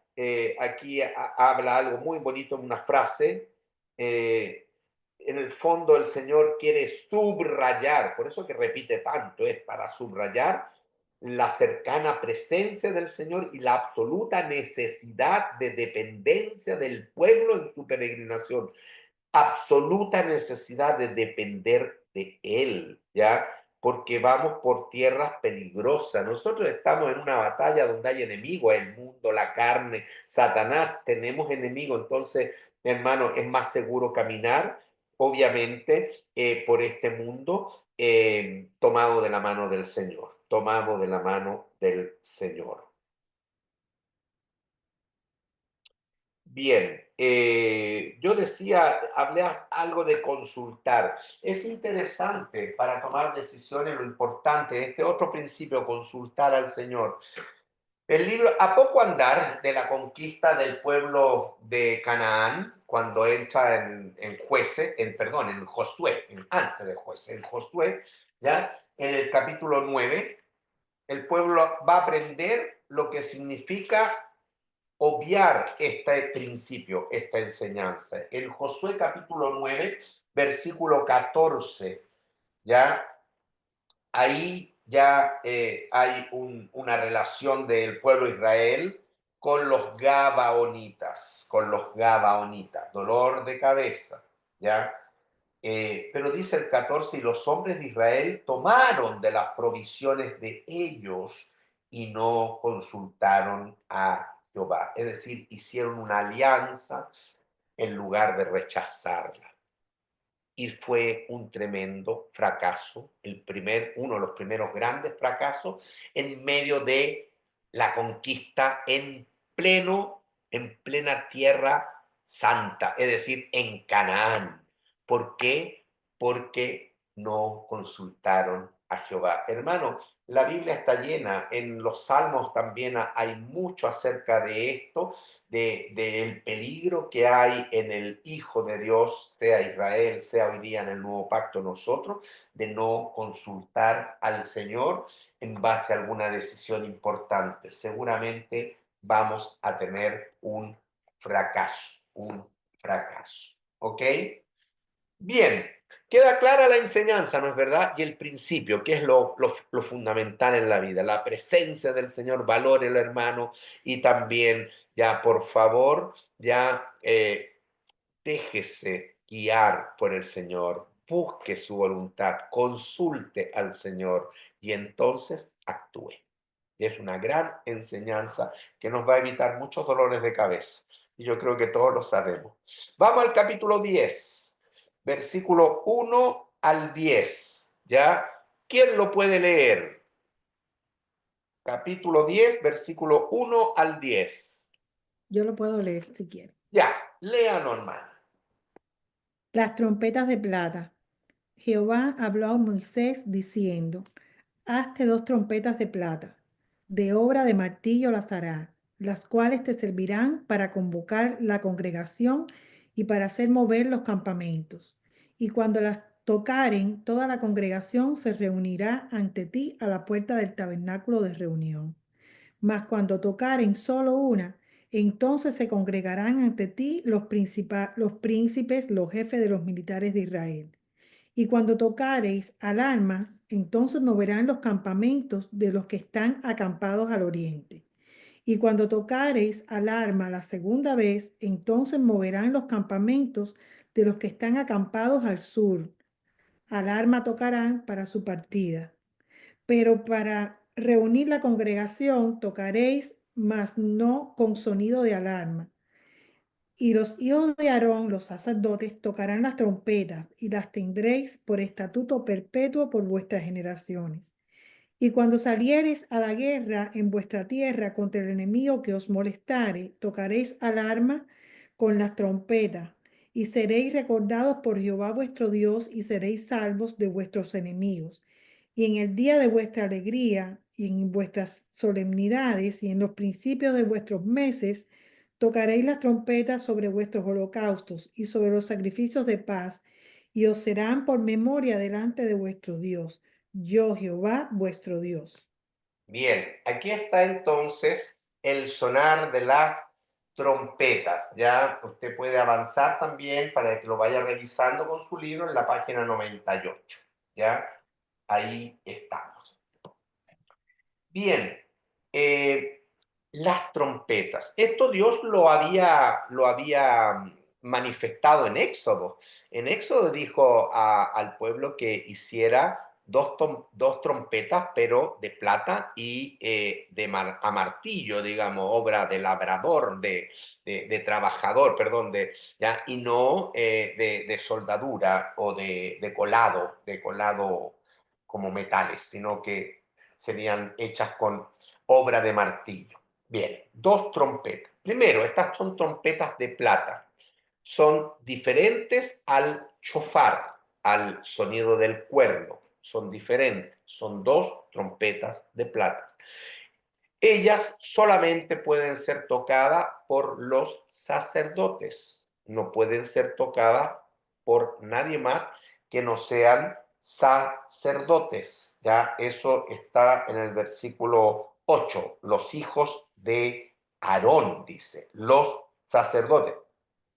Speaker 1: Aquí habla algo muy bonito en una frase. En el fondo el Señor quiere subrayar, por eso que repite tanto, es para subrayar la cercana presencia del Señor y la absoluta necesidad de dependencia del pueblo en su peregrinación, absoluta necesidad de depender de Él, ¿ya? Porque vamos por tierras peligrosas. Nosotros estamos en una batalla donde hay enemigos, el mundo, la carne, Satanás, tenemos enemigos. Entonces, hermano, es más seguro caminar, obviamente, por este mundo tomado de la mano del Señor, tomado de la mano del Señor. Bien, yo decía, hablé algo de consultar. Es interesante para tomar decisiones lo importante, este otro principio, consultar al Señor. El libro A poco andar de la conquista del pueblo de Canaán, cuando entra en Jueces, perdón, en Josué, antes de Jueces, en Josué, ¿ya? En el capítulo 9, el pueblo va a aprender lo que significa obviar este principio, esta enseñanza. En Josué capítulo 9, versículo 14, ya ahí ya hay una relación del pueblo de Israel con los Gabaonitas, dolor de cabeza, ¿ya? Pero dice el 14, y los hombres de Israel tomaron de las provisiones de ellos y no consultaron a Jehová. Es decir, hicieron una alianza en lugar de rechazarla. Y fue un tremendo fracaso, uno de los primeros grandes fracasos en medio de la conquista en plena tierra santa, es decir, en Canaán. ¿Por qué? Porque no consultaron a Jehová. Hermano, la Biblia está llena, en los Salmos también hay mucho acerca de esto, del peligro que hay en el Hijo de Dios, sea Israel, sea hoy día en el nuevo pacto nosotros, de no consultar al Señor en base a alguna decisión importante. Seguramente vamos a tener un fracaso, ¿ok? Bien, queda clara la enseñanza, ¿no es verdad? Y el principio, que es lo fundamental en la vida, la presencia del Señor, valórelo, hermano, y también, ya, por favor, ya, déjese guiar por el Señor, busque su voluntad, consulte al Señor y entonces actúe. Y es una gran enseñanza que nos va a evitar muchos dolores de cabeza. Y yo creo que todos lo sabemos. Vamos al capítulo 10, versículo 1 al 10. ¿Ya? ¿Quién lo puede leer? Capítulo 10, versículo 1 al 10.
Speaker 2: Yo lo puedo leer si quiere.
Speaker 1: Ya, léalo, hermano.
Speaker 2: Las trompetas de plata. Jehová habló a Moisés diciendo: Hazte 2 trompetas de plata, de obra de martillo las harás, las cuales te servirán para convocar la congregación y para hacer mover los campamentos. Y cuando las tocaren, toda la congregación se reunirá ante ti a la puerta del tabernáculo de reunión. Mas cuando tocaren solo una, entonces se congregarán ante ti los príncipes, los jefes de los militares de Israel. Y cuando tocareis alarmas, entonces moverán los campamentos de los que están acampados al oriente. Y cuando tocareis alarma la segunda vez, entonces moverán los campamentos de los que están acampados al sur. Alarma tocarán para su partida. Pero para reunir la congregación tocaréis, mas no con sonido de alarma. Y los hijos de Aarón, los sacerdotes, tocarán las trompetas y las tendréis por estatuto perpetuo por vuestras generaciones. Y cuando saliereis a la guerra en vuestra tierra contra el enemigo que os molestare, tocaréis alarma con las trompetas, y seréis recordados por Jehová vuestro Dios, y seréis salvos de vuestros enemigos. y en el día de vuestra alegría, y en vuestras solemnidades, y en los principios de vuestros meses, tocaréis las trompetas sobre vuestros holocaustos y sobre los sacrificios de paz, y os serán por memoria delante de vuestro Dios. Yo, Jehová, vuestro Dios.
Speaker 1: Bien, aquí está entonces el sonar de las trompetas. Ya usted puede avanzar también para que lo vaya revisando con su libro en la página 98. Ya, ahí estamos. Bien, las trompetas. Esto Dios lo había manifestado en Éxodo. En Éxodo dijo al pueblo que hiciera dos trompetas, pero de plata y a martillo, digamos, obra de labrador, de trabajador, perdón, ¿ya? Y no de soldadura o de colado como metales, sino que serían hechas con obra de martillo. Bien, dos trompetas. Primero, estas son trompetas de plata. Son diferentes al chofar, al sonido del cuerno. Son diferentes. Son dos trompetas de plata. Ellas solamente pueden ser tocadas por los sacerdotes. No pueden ser tocadas por nadie más que no sean sacerdotes. Ya eso está en el versículo 8. Los hijos de Aarón, dice, los sacerdotes.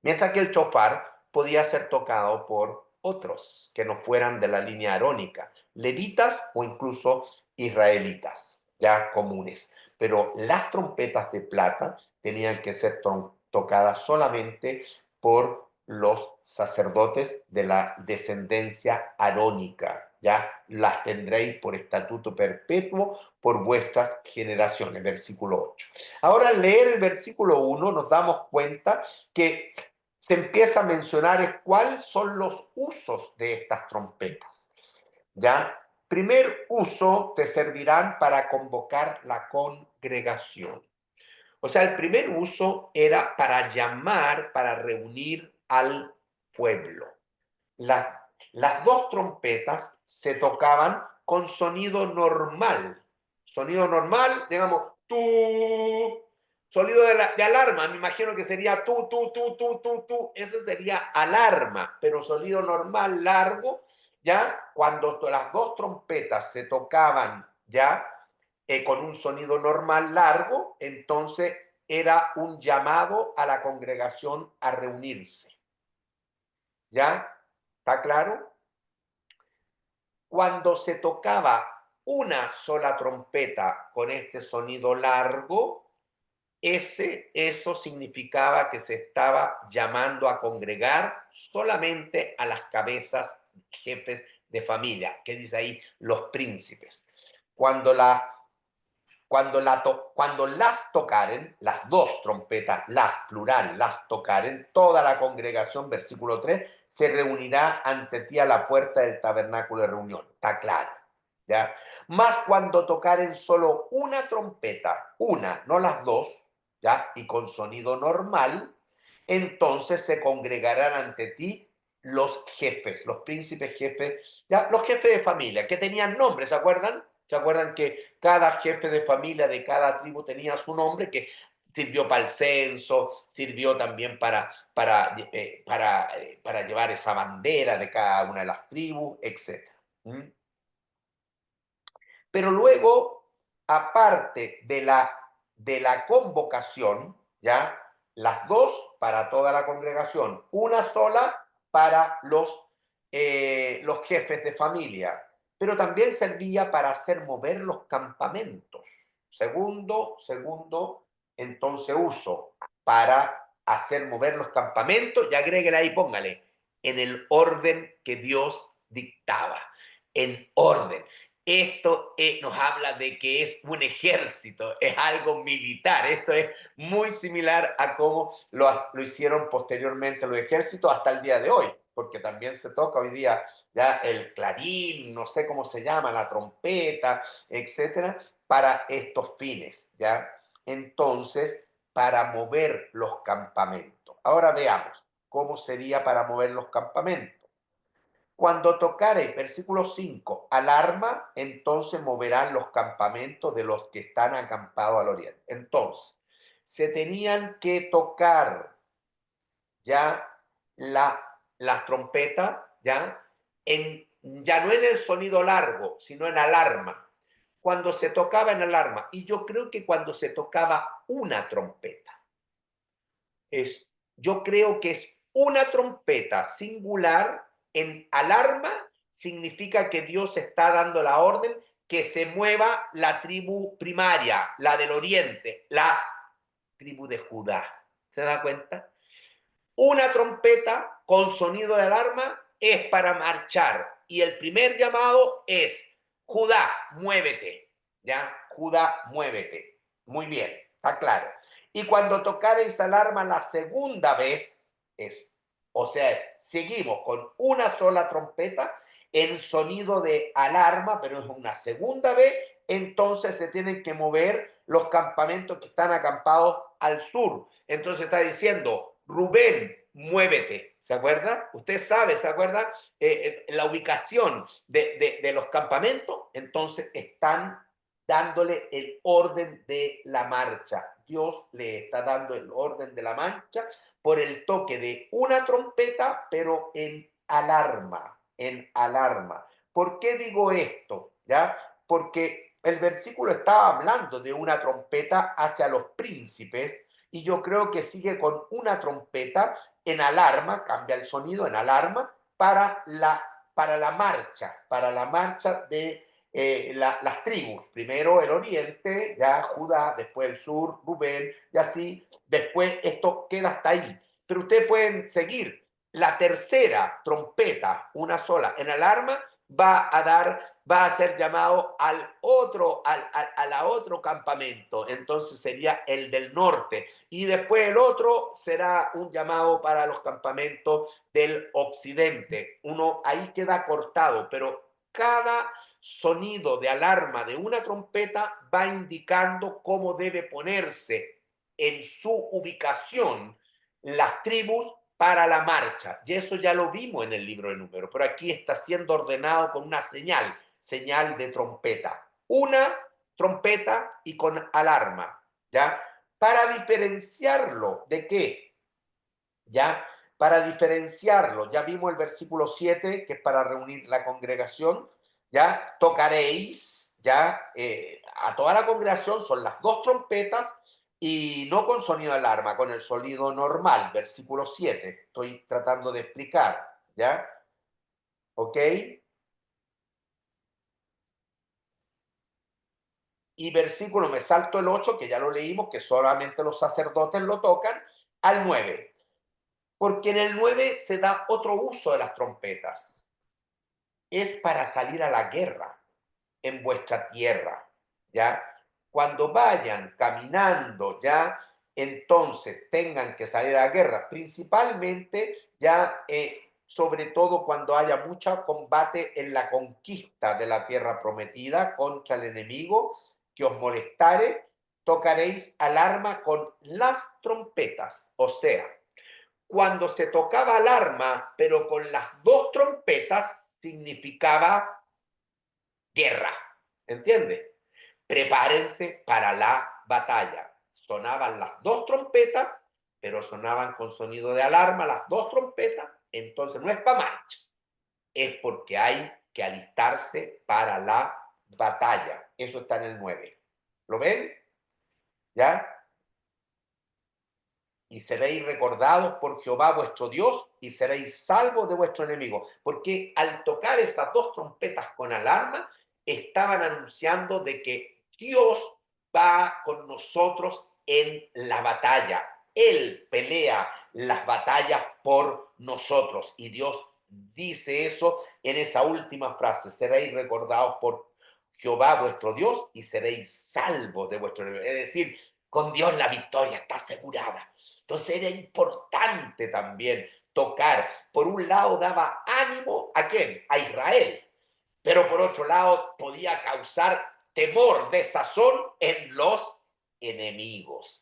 Speaker 1: Mientras que el chofar podía ser tocado por otros que no fueran de la línea arónica, levitas o incluso israelitas, ya comunes. Pero las trompetas de plata tenían que ser tocadas solamente por los sacerdotes de la descendencia arónica. Ya las tendréis por estatuto perpetuo por vuestras generaciones. Versículo 8. Ahora, al leer el versículo 1 nos damos cuenta que se empieza a mencionar cuáles son los usos de estas trompetas. ¿Ya? Primer uso, te servirán para convocar la congregación. O sea, el primer uso era para llamar, para reunir al pueblo. Las, las dos trompetas se tocaban con sonido normal. Sonido normal, digamos, tú. Sonido de alarma, me imagino que sería tú. Ese sería alarma, pero sonido normal, largo, ¿ya? Cuando las dos trompetas se tocaban, ¿ya? Con un sonido normal largo, entonces era un llamado a la congregación a reunirse. ¿Ya? ¿Está claro? Cuando se tocaba una sola trompeta con este sonido largo, eso significaba que se estaba llamando a congregar solamente a las cabezas, jefes de familia, que dice ahí los príncipes. Cuando las tocaren, las dos trompetas, las plural, las tocaren, toda la congregación, versículo 3, se reunirá ante ti a la puerta del tabernáculo de reunión. Está claro, ¿ya? Más cuando tocaren solo una trompeta, una, no las dos, ¿ya? Y con sonido normal, entonces se congregarán ante ti los jefes, los príncipes jefes, ¿ya? Los jefes de familia, que tenían nombres, ¿se acuerdan? ¿Se acuerdan que cada jefe de familia de cada tribu tenía su nombre que sirvió para el censo, sirvió también para llevar esa bandera de cada una de las tribus, etc.? Pero luego, aparte de la convocación, ¿ya? Las dos para toda la congregación, una sola para los jefes de familia, pero también servía para hacer mover los campamentos. Segundo, entonces uso para hacer mover los campamentos y agréguele ahí, póngale, en el orden que Dios dictaba, en orden. Esto nos habla de que es un ejército, es algo militar. Esto es muy similar a cómo lo hicieron posteriormente los ejércitos hasta el día de hoy, porque también se toca hoy día ya el clarín, no sé cómo se llama, la trompeta, etcétera, para estos fines, ¿ya? Entonces, para mover los campamentos. Ahora veamos cómo sería para mover los campamentos. Cuando tocare, versículo 5, alarma, entonces moverán los campamentos de los que están acampados al oriente. Entonces, se tenían que tocar ya la trompeta, ya no en el sonido largo, sino en alarma. Cuando se tocaba en alarma, y yo creo que cuando se tocaba una trompeta, yo creo que es una trompeta singular en alarma, significa que Dios está dando la orden que se mueva la tribu primaria, la del oriente, la tribu de Judá. ¿Se da cuenta? Una trompeta con sonido de alarma es para marchar. Y el primer llamado es, Judá, muévete. ¿Ya? Judá, muévete. Muy bien, está claro. Y cuando tocaréis alarma la segunda vez, seguimos con una sola trompeta en sonido de alarma, pero es una segunda vez, entonces se tienen que mover los campamentos que están acampados al sur. Entonces está diciendo, Rubén, muévete. ¿Se acuerda? Usted sabe, ¿se acuerda? La ubicación de los campamentos, entonces están dándole el orden de la marcha. Dios le está dando el orden de la marcha por el toque de una trompeta, pero en alarma, en alarma. ¿Por qué digo esto? ¿Ya? Porque el versículo estaba hablando de una trompeta hacia los príncipes y yo creo que sigue con una trompeta en alarma, cambia el sonido en alarma para la marcha de las tribus. Primero el oriente, ya Judá, después el sur, Rubén, y así, después esto queda hasta ahí. Pero ustedes pueden seguir. La tercera trompeta, una sola, en alarma, va a ser llamado al otro campamento, entonces sería el del norte, y después el otro será un llamado para los campamentos del occidente. Uno ahí queda cortado, pero cada sonido de alarma de una trompeta va indicando cómo debe ponerse en su ubicación las tribus para la marcha. Y eso ya lo vimos en el libro de Números, pero aquí está siendo ordenado con una señal de trompeta. Una trompeta y con alarma, ¿ya? Para diferenciarlo, ¿de qué? ¿Ya? Para diferenciarlo, ya vimos el versículo 7, que es para reunir la congregación, ¿ya? Tocaréis, ¿ya? A toda la congregación son las dos trompetas y no con sonido de alarma, con el sonido normal, versículo 7. Estoy tratando de explicar, ¿ya? ¿Ok? Y versículo, me salto el 8, que ya lo leímos, que solamente los sacerdotes lo tocan, al 9. Porque en el 9 se da otro uso de las trompetas. Es para salir a la guerra en vuestra tierra, ¿ya? Cuando vayan caminando, ¿ya? Entonces tengan que salir a la guerra, principalmente, ya, sobre todo cuando haya mucho combate en la conquista de la tierra prometida contra el enemigo que os molestare, tocaréis alarma con las trompetas, o sea, cuando se tocaba alarma, pero con las dos trompetas, significaba guerra. ¿Entiende? Prepárense para la batalla. Sonaban las dos trompetas, pero sonaban con sonido de alarma las dos trompetas, entonces no es para marcha, es porque hay que alistarse para la batalla. Eso está en el 9. ¿Lo ven? ¿Ya? Y seréis recordados por Jehová vuestro Dios y seréis salvos de vuestro enemigo. Porque al tocar esas dos trompetas con alarma, estaban anunciando de que Dios va con nosotros en la batalla. Él pelea las batallas por nosotros. Y Dios dice eso en esa última frase. Seréis recordados por Jehová vuestro Dios y seréis salvos de vuestro enemigo. Es decir, con Dios la victoria está asegurada. Entonces era importante también tocar. Por un lado daba ánimo ¿a quién? A Israel. Pero por otro lado podía causar temor, desazón en los enemigos,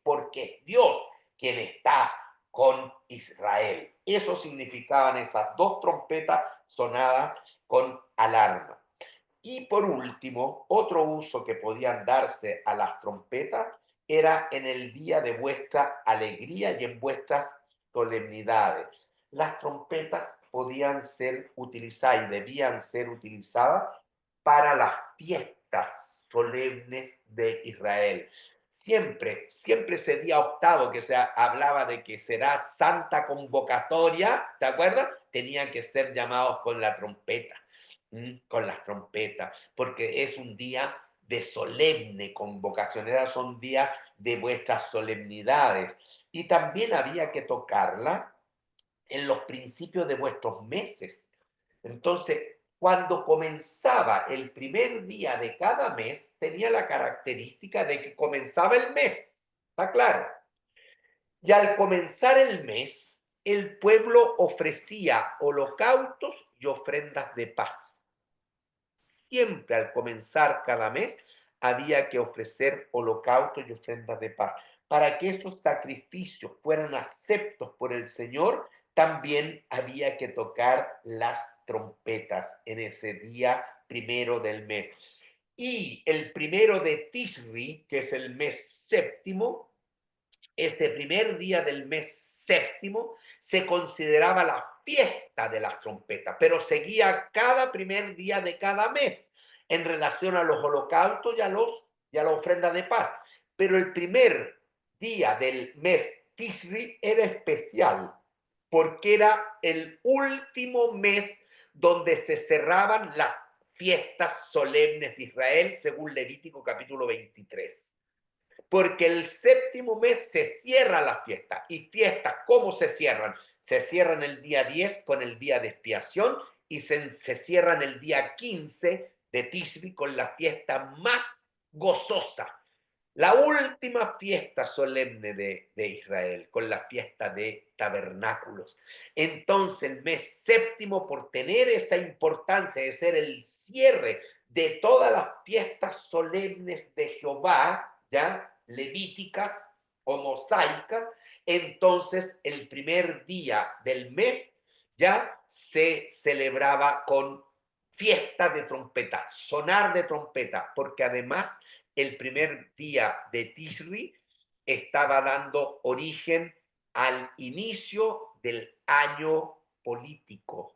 Speaker 1: porque es Dios quien está con Israel. Eso significaban esas dos trompetas sonadas con alarma. Y por último, otro uso que podían darse a las trompetas era en el día de vuestra alegría y en vuestras solemnidades. Las trompetas podían ser utilizadas y debían ser utilizadas para las fiestas solemnes de Israel. Siempre ese día octavo que se hablaba de que será santa convocatoria, ¿te acuerdas? Tenían que ser llamados con la trompeta, con las trompetas, porque es un día de solemne convocación, son días de vuestras solemnidades. Y también había que tocarla en los principios de vuestros meses. Entonces, cuando comenzaba el primer día de cada mes, tenía la característica de que comenzaba el mes. ¿Está claro? Y al comenzar el mes, el pueblo ofrecía holocaustos y ofrendas de paz. Siempre al comenzar cada mes había que ofrecer holocaustos y ofrendas de paz. Para que esos sacrificios fueran aceptos por el Señor, también había que tocar las trompetas en ese día primero del mes. Y el primero de Tisri, que es el mes séptimo, ese primer día del mes séptimo se consideraba la fiesta de las trompetas, pero seguía cada primer día de cada mes en relación a los holocaustos y a la ofrenda de paz. Pero el primer día del mes Tisri era especial porque era el último mes donde se cerraban las fiestas solemnes de Israel, según Levítico capítulo 23. Porque el séptimo mes se cierra la fiesta. ¿Y fiestas cómo se cierran? Se cierran el día 10 con el día de expiación y se cierran el día 15 de Tisri con la fiesta más gozosa. La última fiesta solemne de Israel, con la fiesta de tabernáculos. Entonces el mes séptimo, por tener esa importancia de ser el cierre de todas las fiestas solemnes de Jehová, ¿ya? Levíticas o mosaicas, entonces el primer día del mes ya se celebraba con fiesta de trompeta, sonar de trompeta, porque además el primer día de Tisri estaba dando origen al inicio del año político,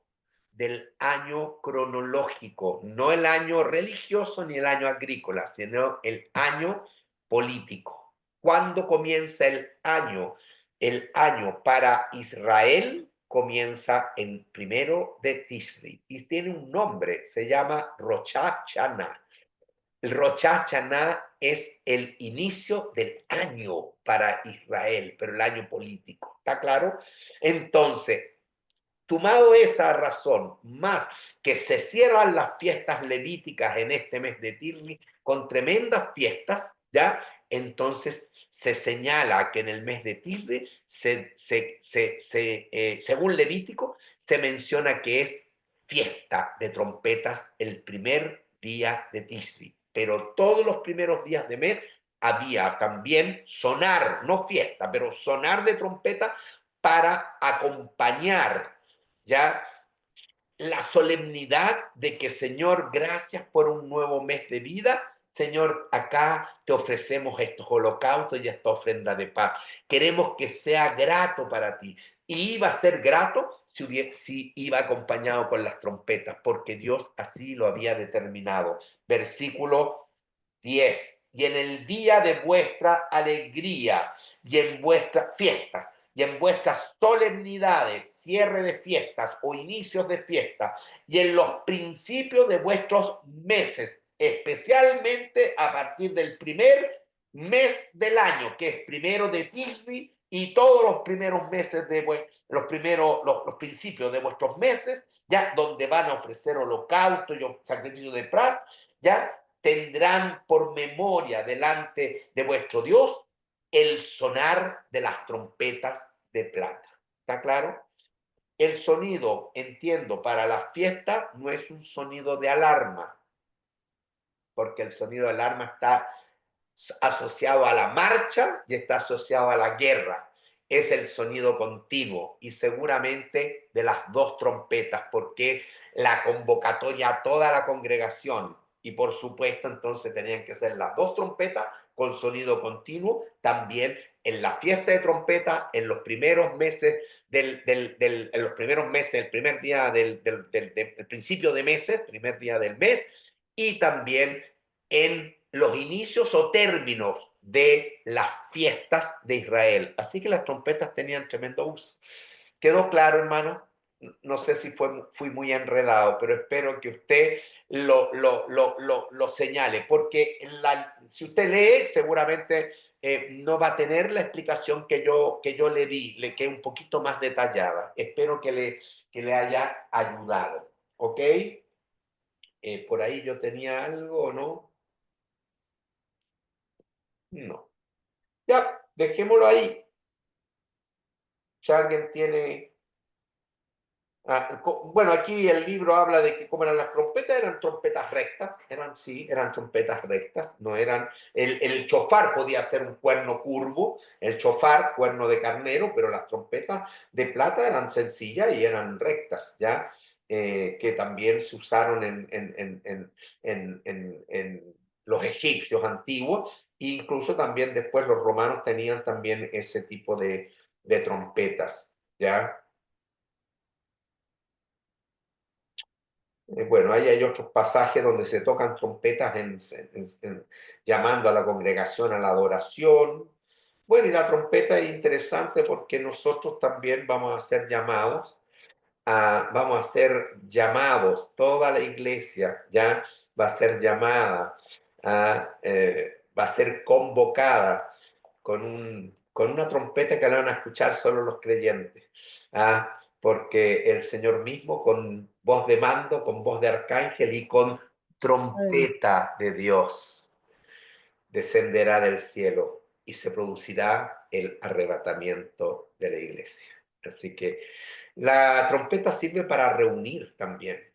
Speaker 1: del año cronológico, no el año religioso ni el año agrícola, sino el año político. ¿Cuándo comienza el año? El año para Israel comienza en primero de Tisri y tiene un nombre, se llama Rosh Hashanah. El Rosh Hashanah es el inicio del año para Israel, pero el año político, ¿está claro? Entonces, tomado esa razón, más que se cierran las fiestas levíticas en este mes de Tisri con tremendas fiestas, ¿ya? Entonces se señala que en el mes de Tisri, según Levítico, se menciona que es fiesta de trompetas el primer día de Tisri. Pero todos los primeros días de mes había también sonar, no fiesta, pero sonar de trompeta para acompañar ya la solemnidad de que, Señor, gracias por un nuevo mes de vida. Señor, acá te ofrecemos estos holocaustos y esta ofrenda de paz. Queremos que sea grato para ti. Y iba a ser grato si iba acompañado con las trompetas, porque Dios así lo había determinado. Versículo 10. Y en el día de vuestra alegría y en vuestras fiestas y en vuestras solemnidades, cierre de fiestas o inicios de fiestas, y en los principios de vuestros meses, especialmente a partir del primer mes del año, que es primero de Tisri, y todos los primeros meses de los principios de vuestros meses, ya donde van a ofrecer holocausto y sacrificio de paz, ya tendrán por memoria delante de vuestro Dios el sonar de las trompetas de plata. ¿Está claro? El sonido, entiendo, para la fiesta no es un sonido de alarma, porque el sonido de alarma está asociado a la marcha y está asociado a la guerra. es el sonido continuo y seguramente de las dos trompetas, porque la convocatoria a toda la congregación y por supuesto entonces tenían que ser las dos trompetas con sonido continuo, también en la fiesta de trompeta, en los primeros meses en los primeros meses, el primer día del principio de meses, primer día del mes, y también en los inicios o términos de las fiestas de Israel. Así que las trompetas tenían tremendo uso. ¿Quedó claro, hermano? No sé si fui muy enredado, pero espero que usted lo señale, porque si usted lee, seguramente no va a tener la explicación que yo le di, le quede un poquito más detallada. Espero que le haya ayudado, ¿ok? Por ahí yo tenía algo, ¿no? No. Ya, dejémoslo ahí. Si alguien tiene... bueno, aquí el libro habla de que como eran las trompetas rectas, eran trompetas rectas, no eran, el chofar podía ser un cuerno curvo, el chofar, cuerno de carnero, pero las trompetas de plata eran sencillas y eran rectas, ¿ya? Que también se usaron en los egipcios antiguos, e incluso también después los romanos tenían también ese tipo de trompetas, ¿ya? Bueno, ahí hay otros pasajes donde se tocan trompetas llamando a la congregación a la adoración. Bueno, y la trompeta es interesante porque nosotros también vamos a ser llamados, toda la iglesia ya va a ser llamada, va a ser convocada con una trompeta que la van a escuchar solo los creyentes. Porque el Señor mismo con voz de mando, con voz de arcángel y con trompeta de Dios descenderá del cielo y se producirá el arrebatamiento de la iglesia. Así que la trompeta sirve para reunir también,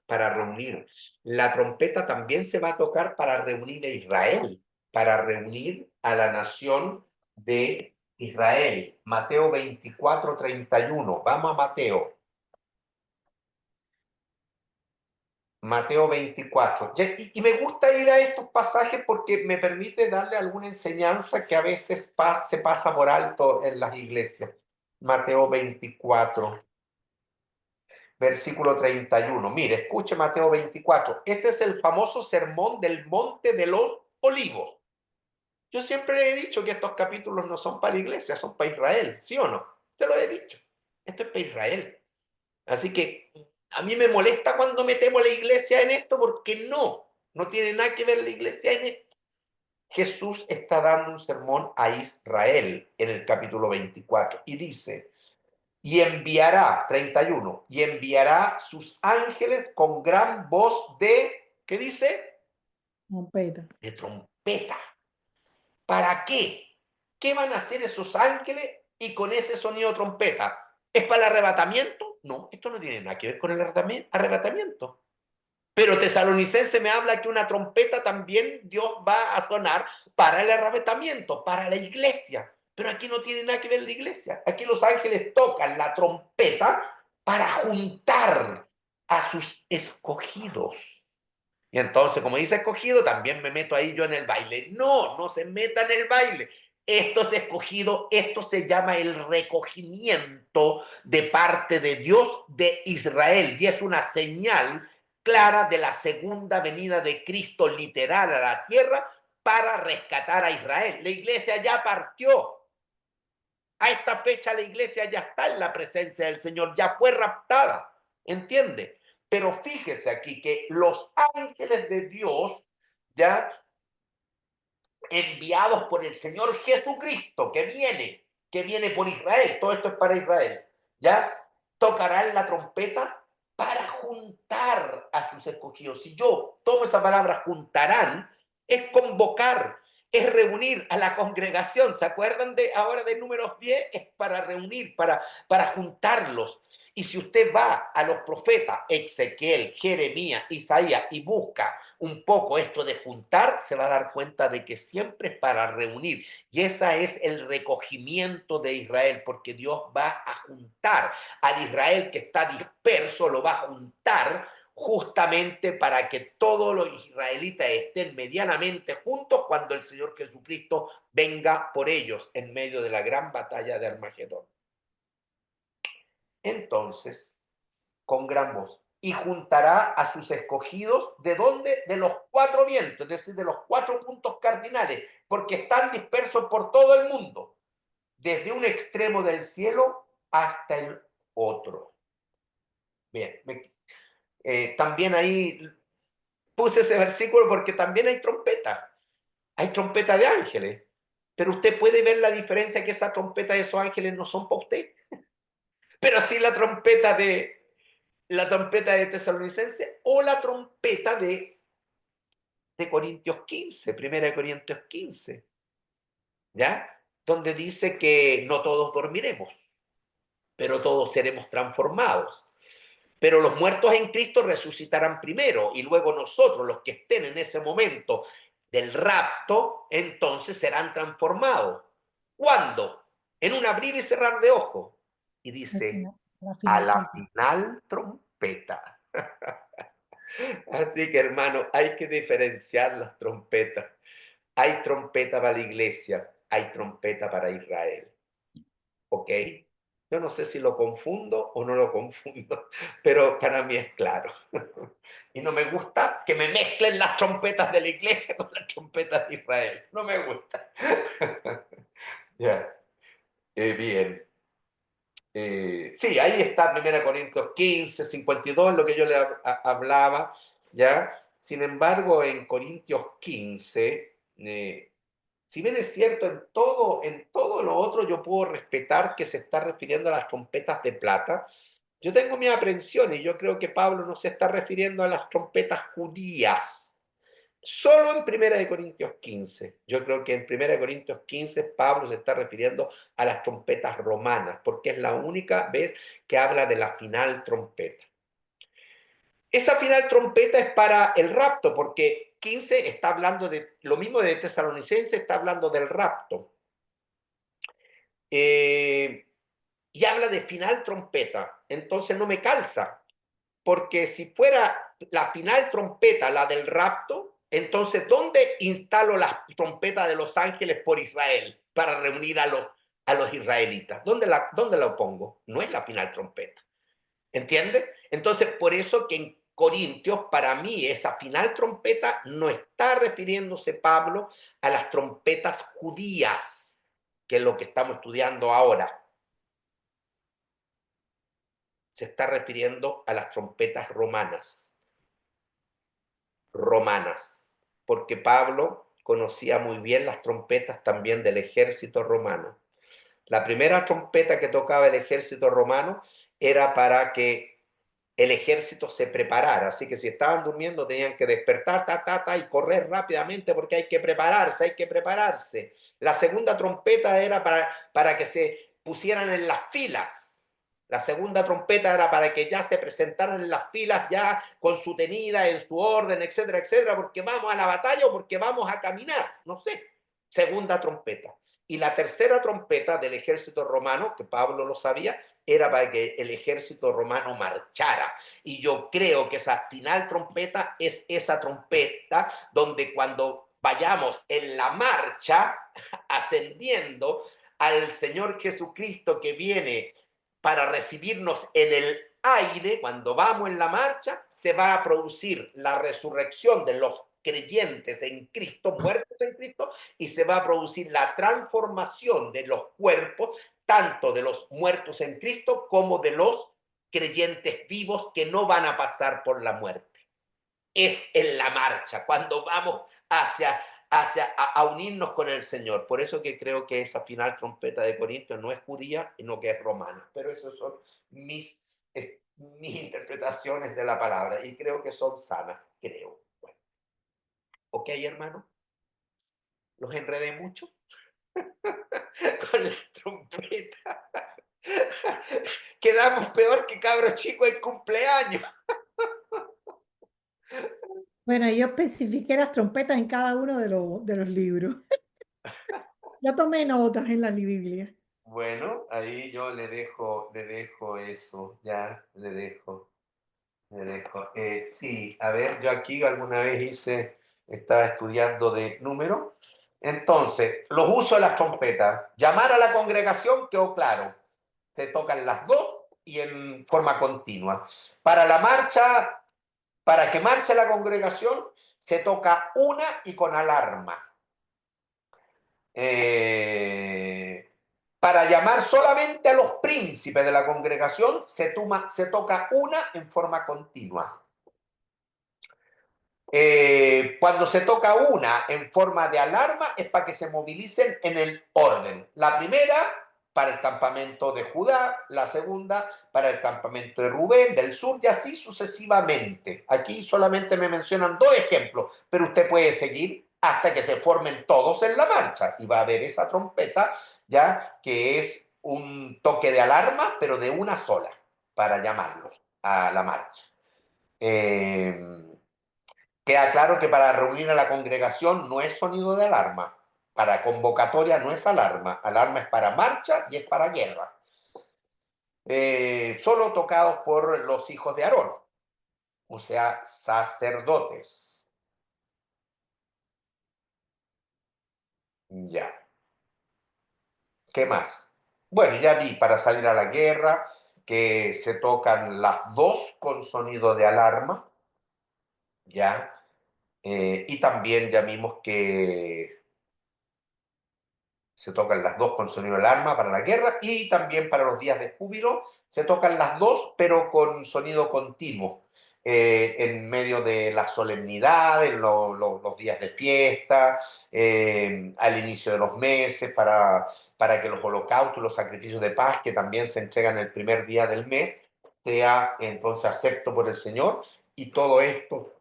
Speaker 1: para reunir. La trompeta también se va a tocar para reunir a Israel, para reunir a la nación de Israel. Mateo 24:31. Vamos a Mateo. Mateo 24. Y me gusta ir a estos pasajes porque me permite darle alguna enseñanza que a veces se pasa por alto en las iglesias. Mateo 24, versículo 31. Mire, escuche Mateo 24. Este es el famoso sermón del Monte de los Olivos. Yo siempre he dicho que estos capítulos no son para la iglesia, son para Israel, ¿sí o no? Te lo he dicho. Esto es para Israel. Así que a mí me molesta cuando metemos la iglesia en esto porque no tiene nada que ver la iglesia en esto. Jesús está dando un sermón a Israel en el capítulo 24 y dice, y enviará, 31, y enviará sus ángeles con gran voz de, ¿qué dice?
Speaker 2: Trompeta.
Speaker 1: De trompeta. ¿Para qué? ¿Qué van a hacer esos ángeles y con ese sonido de trompeta? ¿Es para el arrebatamiento? No, esto no tiene nada que ver con el arrebatamiento. Pero Tesalonicense me habla que una trompeta también Dios va a sonar para el arrebatamiento, para la iglesia. Pero aquí no tiene nada que ver la iglesia. Aquí los ángeles tocan la trompeta para juntar a sus escogidos. Y entonces, como dice escogido, también me meto ahí yo en el baile. No se meta en el baile. Esto es escogido, esto se llama el recogimiento de parte de Dios de Israel. Y es una señal clara de la segunda venida de Cristo literal a la tierra para rescatar a Israel. La iglesia ya partió. A esta fecha la iglesia ya está en la presencia del Señor, ya fue raptada. ¿Entiende? Pero fíjese aquí que los ángeles de Dios, ya enviados por el Señor Jesucristo, que viene por Israel, todo esto es para Israel, ya tocarán la trompeta para juntar a sus escogidos. Si yo tomo esa palabra juntarán, es convocar, es reunir a la congregación. ¿Se acuerdan de ahora de Números 10? Es para reunir, para juntarlos. Y si usted va a los profetas Ezequiel, Jeremías, Isaías y busca un poco esto de juntar, se va a dar cuenta de que siempre es para reunir. Y ese es el recogimiento de Israel, porque Dios va a juntar al Israel que está disperso, lo va a juntar justamente para que todos los israelitas estén medianamente juntos cuando el Señor Jesucristo venga por ellos en medio de la gran batalla de Armagedón. Entonces, con gran voz, y juntará a sus escogidos, ¿de dónde? De los cuatro vientos, es decir, de los cuatro puntos cardinales, porque están dispersos por todo el mundo, desde un extremo del cielo hasta el otro. Bien, también ahí puse ese versículo porque también hay trompeta de ángeles, pero usted puede ver la diferencia, que esa trompeta de esos ángeles no son para usted, pero sí la trompeta de Tesalonicense o la trompeta de Corintios 15, primera de Corintios 15, ¿ya? Donde dice que no todos dormiremos, pero todos seremos transformados. Pero los muertos en Cristo resucitarán primero y luego nosotros, los que estén en ese momento del rapto, entonces serán transformados. ¿Cuándo? En un abrir y cerrar de ojos. Y dice, a la final trompeta. Así que, hermano, hay que diferenciar las trompetas. Hay trompeta para la iglesia, hay trompeta para Israel. ¿Ok? Yo no sé si lo confundo o no lo confundo, pero para mí es claro. Y no me gusta que me mezclen las trompetas de la iglesia con las trompetas de Israel. No me gusta. Ya. Bien. Sí, ahí está 1 Corintios 15, 52, lo que yo le hablaba, ¿ya? Sin embargo, en Corintios 15, si bien es cierto, en todo lo otro yo puedo respetar que se está refiriendo a las trompetas de plata, yo tengo mi aprensión y yo creo que Pablo no se está refiriendo a las trompetas judías. Solo en 1 Corintios 15. Yo creo que en 1 Corintios 15 Pablo se está refiriendo a las trompetas romanas, porque es la única vez que habla de la final trompeta. Esa final trompeta es para el rapto, porque 15 está hablando de lo mismo de Tesalonicense, está hablando del rapto. Y habla de final trompeta, entonces no me calza, porque si fuera la final trompeta, la del rapto, entonces ¿dónde instalo la trompeta de los ángeles por Israel para reunir a los israelitas? ¿Dónde la pongo? No es la final trompeta. ¿Entiende? Entonces, por eso que en Corintios, para mí, esa final trompeta no está refiriéndose Pablo a las trompetas judías, que es lo que estamos estudiando ahora. Se está refiriendo a las trompetas romanas, porque Pablo conocía muy bien las trompetas también del ejército romano. La primera trompeta que tocaba el ejército romano era para que el ejército se preparara, así que si estaban durmiendo tenían que despertar, y correr rápidamente porque hay que prepararse. La segunda trompeta era para que se pusieran en las filas. La segunda trompeta era para que ya se presentaran en las filas ya con su tenida, en su orden, etcétera, etcétera, porque vamos a la batalla o porque vamos a caminar, no sé. Segunda trompeta. Y la tercera trompeta del ejército romano, que Pablo lo sabía, era para que el ejército romano marchara. Y yo creo que esa final trompeta es esa trompeta donde cuando vayamos en la marcha, ascendiendo al Señor Jesucristo que viene para recibirnos en el aire, cuando vamos en la marcha, se va a producir la resurrección de los creyentes en Cristo, muertos en Cristo, y se va a producir la transformación de los cuerpos, tanto de los muertos en Cristo como de los creyentes vivos que no van a pasar por la muerte. Es en la marcha, cuando vamos a unirnos con el Señor. Por eso que creo que esa final trompeta de Corintios no es judía, sino que es romana. Pero esas son mis interpretaciones de la palabra y creo que son sanas, creo. Bueno. ¿Ok, hermano? ¿Los enredé mucho? Con la trompeta. Quedamos peor que cabros chicos en cumpleaños.
Speaker 2: Bueno, yo especifiqué las trompetas en cada uno de los libros. Yo tomé notas en la Biblia.
Speaker 1: Bueno, ahí yo le dejo eso, ya, le dejo. Sí, a ver, yo aquí alguna vez estaba estudiando de número. Entonces, los usos de las trompetas. Llamar a la congregación quedó claro. Se tocan las dos y en forma continua. Para la marcha, para que marche la congregación, se toca una y con alarma. Para llamar solamente a los príncipes de la congregación, se toca una en forma continua. Cuando se toca una en forma de alarma es para que se movilicen en el orden. La primera para el campamento de Judá, la segunda para el campamento de Rubén, del sur, y así sucesivamente. Aquí solamente me mencionan 2 ejemplos, pero usted puede seguir hasta que se formen todos en la marcha y va a haber esa trompeta ya que es un toque de alarma, pero de una sola, para llamarlos a la marcha. Queda claro que para reunir a la congregación no es sonido de alarma. Para convocatoria no es alarma. Alarma es para marcha y es para guerra. Solo tocados por los hijos de Aarón, o sea, sacerdotes. Ya. ¿Qué más? Bueno, ya vi para salir a la guerra que se tocan las dos con sonido de alarma. Ya. Y también ya vimos que se tocan las dos con sonido de alarma para la guerra y también para los días de júbilo se tocan las dos, pero con sonido continuo, en medio de las solemnidades, los días de fiesta, al inicio de los meses, para que los holocaustos y los sacrificios de paz, que también se entregan el primer día del mes, sea entonces acepto por el Señor. Y todo esto,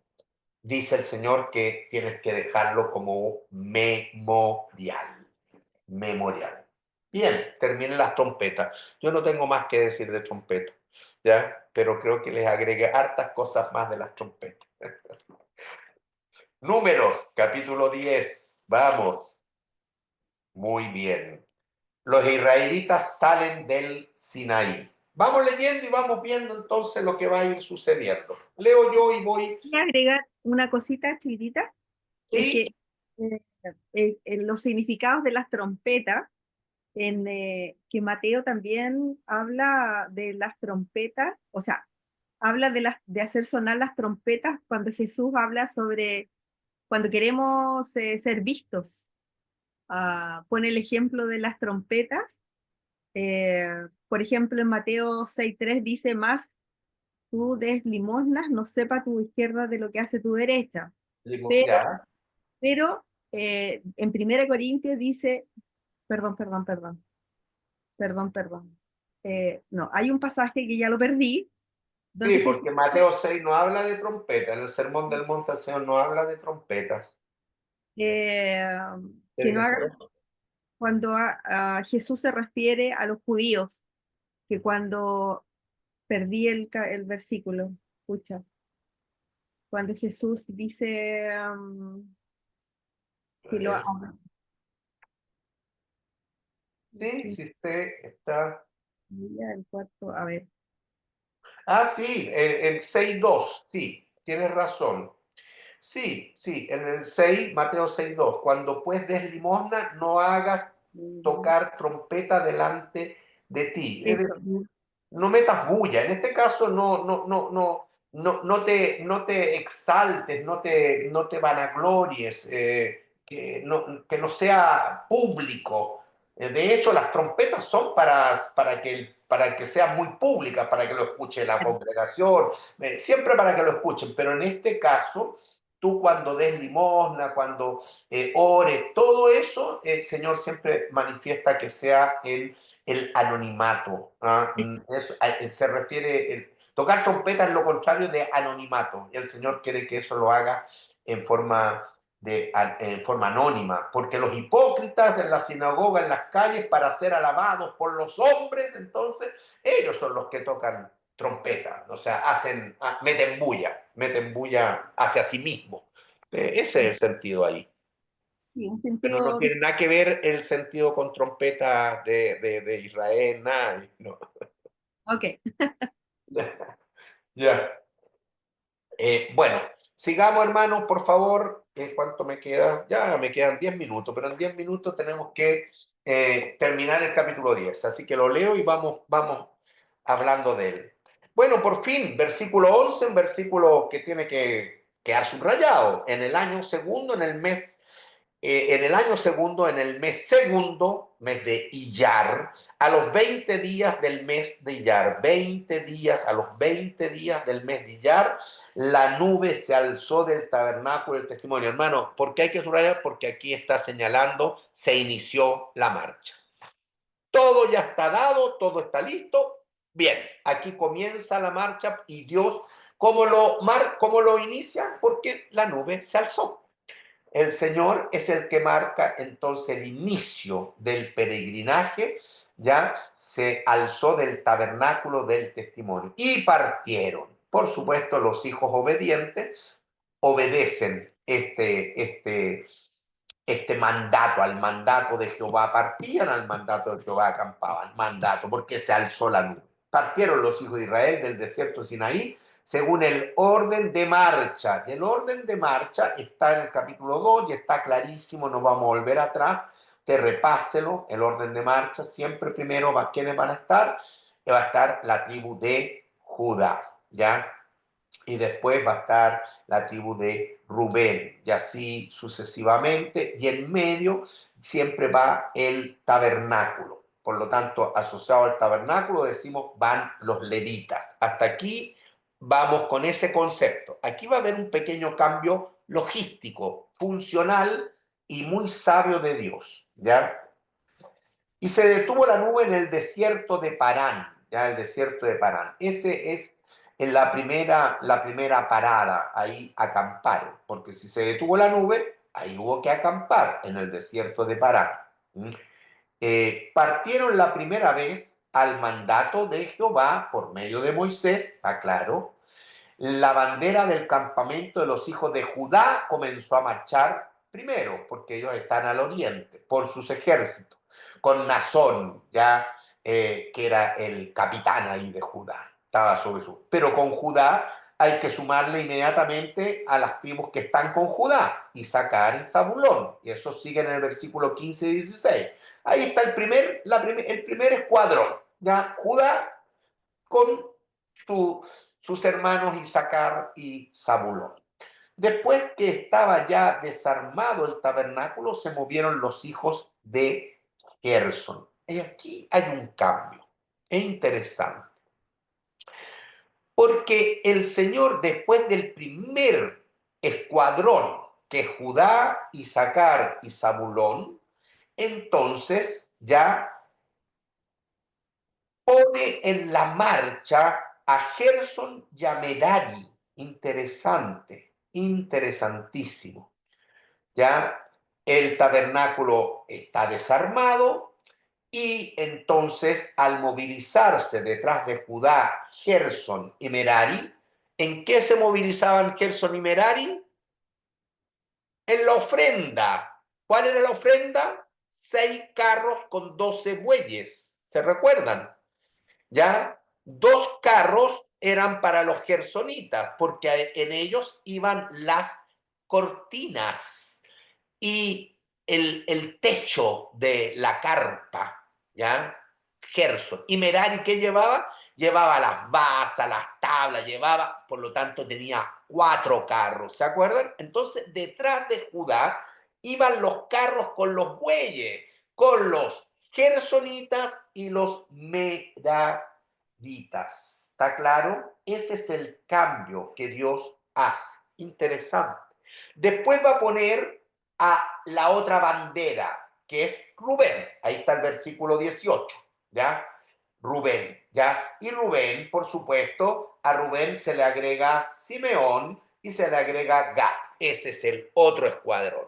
Speaker 1: dice el Señor, que tienes que dejarlo como memorial. Memorial. Bien, terminen las trompetas. Yo no tengo más que decir de trompetas, ¿ya? Pero creo que les agregué hartas cosas más de las trompetas. Números, capítulo 10. Vamos. Muy bien. Los israelitas salen del Sinaí. Vamos leyendo y vamos viendo entonces lo que va a ir sucediendo. Leo yo y voy.
Speaker 3: Voy a agregar una cosita chiquitita, es
Speaker 1: Sí,
Speaker 3: que en los significados de las trompetas, que Mateo también habla de las trompetas, o sea, habla de hacer sonar las trompetas cuando Jesús habla sobre cuando queremos ser vistos. Pone el ejemplo de las trompetas. Por ejemplo, en Mateo 6:3 dice: más tú des limosnas, no sepa tu izquierda de lo que hace tu derecha. Pero,
Speaker 1: ya.
Speaker 3: en 1 Corintios dice, perdón. No, hay un pasaje que ya lo perdí,
Speaker 1: Sí,
Speaker 3: donde Jesús,
Speaker 1: porque Mateo 6 no habla de trompeta. En el Sermón del Monte el Señor no habla de trompetas.
Speaker 3: eh, que
Speaker 1: Tiene
Speaker 3: no
Speaker 1: que
Speaker 3: haga
Speaker 1: ser.
Speaker 3: cuando Jesús se refiere a los judíos, que cuando perdí el versículo, escucha, cuando Jesús dice
Speaker 1: A
Speaker 3: que lo
Speaker 1: ver. Sí,
Speaker 3: que-
Speaker 1: sí, usted está.
Speaker 3: el cuarto, a ver,
Speaker 1: Ah, sí, el 6:2, sí, tienes razón. Sí, sí, en el 6, Mateo 6:2, cuando pues des limosna, no hagas tocar trompeta delante de ti. Es
Speaker 3: eso,
Speaker 1: decir, no metas bulla. En este caso, no te exaltes, no te vanaglories, que no sea público. De hecho, las trompetas son para que sean muy públicas, para que lo escuche la congregación, siempre para que lo escuchen, pero en este caso, tú cuando des limosna, cuando ores, todo eso, el Señor siempre manifiesta que sea el anonimato. ¿Ah? Eso, se refiere, tocar trompeta es lo contrario de anonimato, y el Señor quiere que eso lo haga en forma en forma anónima, porque los hipócritas en la sinagoga, en las calles, para ser alabados por los hombres, entonces ellos son los que tocan trompeta, o sea, meten bulla hacia sí mismo. Ese es el sentido ahí.
Speaker 3: Sí, un
Speaker 1: Pero no
Speaker 3: sentido.
Speaker 1: tiene nada que ver el sentido con trompeta de Israel, nada. No.
Speaker 3: Ok.
Speaker 1: Ya. Bueno, sigamos, hermanos, por favor. ¿Cuánto me queda? Ya me quedan 10 minutos, pero en 10 minutos tenemos que terminar el capítulo 10. Así que lo leo y vamos hablando de él. Bueno, por fin, versículo 11, un versículo que tiene que quedar subrayado. En el año segundo, en el año segundo, en el mes segundo, mes de Iyar, a los 20 días del mes de Iyar, 20 días, a los 20 días del mes de Iyar, la nube se alzó del tabernáculo del testimonio. Hermano, ¿por qué hay que subrayar? Porque aquí está señalando, se inició la marcha. Todo ya está dado, todo está listo. Bien, aquí comienza la marcha y Dios, ¿cómo lo inicia? Porque la nube se alzó. El Señor es el que marca entonces el inicio del peregrinaje, ya se alzó del tabernáculo del testimonio y partieron. Por supuesto, los hijos obedientes obedecen este mandato, al mandato de Jehová partían, al mandato de Jehová acampaban, mandato, porque se alzó la nube. Partieron los hijos de Israel del desierto de Sinaí según el orden de marcha. Y el orden de marcha está en el capítulo 2 y está clarísimo, no vamos a volver atrás, que repáselo, el orden de marcha, siempre primero, ¿quiénes van a estar? Va a estar la tribu de Judá, ¿ya? Y después va a estar la tribu de Rubén, y así sucesivamente, y en medio siempre va el tabernáculo. Por lo tanto, asociado al tabernáculo decimos van los levitas. Hasta aquí vamos con ese concepto. Aquí va a haber un pequeño cambio logístico, funcional y muy sabio de Dios, ¿ya? Y se detuvo la nube en el desierto de Parán, ya el desierto de Parán. Ese es en la primera parada, ahí acamparon, porque si se detuvo la nube, ahí hubo que acampar en el desierto de Parán. Partieron la primera vez al mandato de Jehová por medio de Moisés, está claro. La bandera del campamento de los hijos de Judá comenzó a marchar primero, porque ellos están al oriente, por sus ejércitos, con Nazón, ya que era el capitán ahí de Judá, estaba sobre su. Pero con Judá hay que sumarle inmediatamente a las tribus que están con Judá, Isaacar y Zabulón, y eso sigue en el versículo 15 y 16. Ahí está el primer escuadrón, ya Judá con sus hermanos Isaacar y Zabulón. Después que estaba ya desarmado el tabernáculo, se movieron los hijos de Gerson. Y aquí hay un cambio. Es interesante. Porque el Señor, después del primer escuadrón, que Judá, Isaacar y Zabulón, entonces ya pone en la marcha a Gerson y a Merari. Interesante, interesantísimo. Ya el tabernáculo está desarmado y entonces al movilizarse detrás de Judá, Gerson y Merari, ¿en qué se movilizaban Gerson y Merari? En la ofrenda. ¿Cuál era la ofrenda? 6 carros con 12 bueyes. ¿Se recuerdan? Ya 2 carros eran para los gersonitas, porque en ellos iban las cortinas y el techo de la carpa, ¿ya? Gerson. ¿Y Merari qué llevaba? Llevaba las basas, las tablas, por lo tanto tenía 4 carros, ¿se acuerdan? Entonces, detrás de Judá iban los carros con los bueyes, con los gersonitas y los meraritas. ¿Está claro? Ese es el cambio que Dios hace. Interesante. Después va a poner a la otra bandera, que es Rubén. Ahí está el versículo 18, ¿ya? Rubén, ¿ya? Y Rubén, por supuesto, a Rubén se le agrega Simeón y se le agrega Gad. Ese es el otro escuadrón.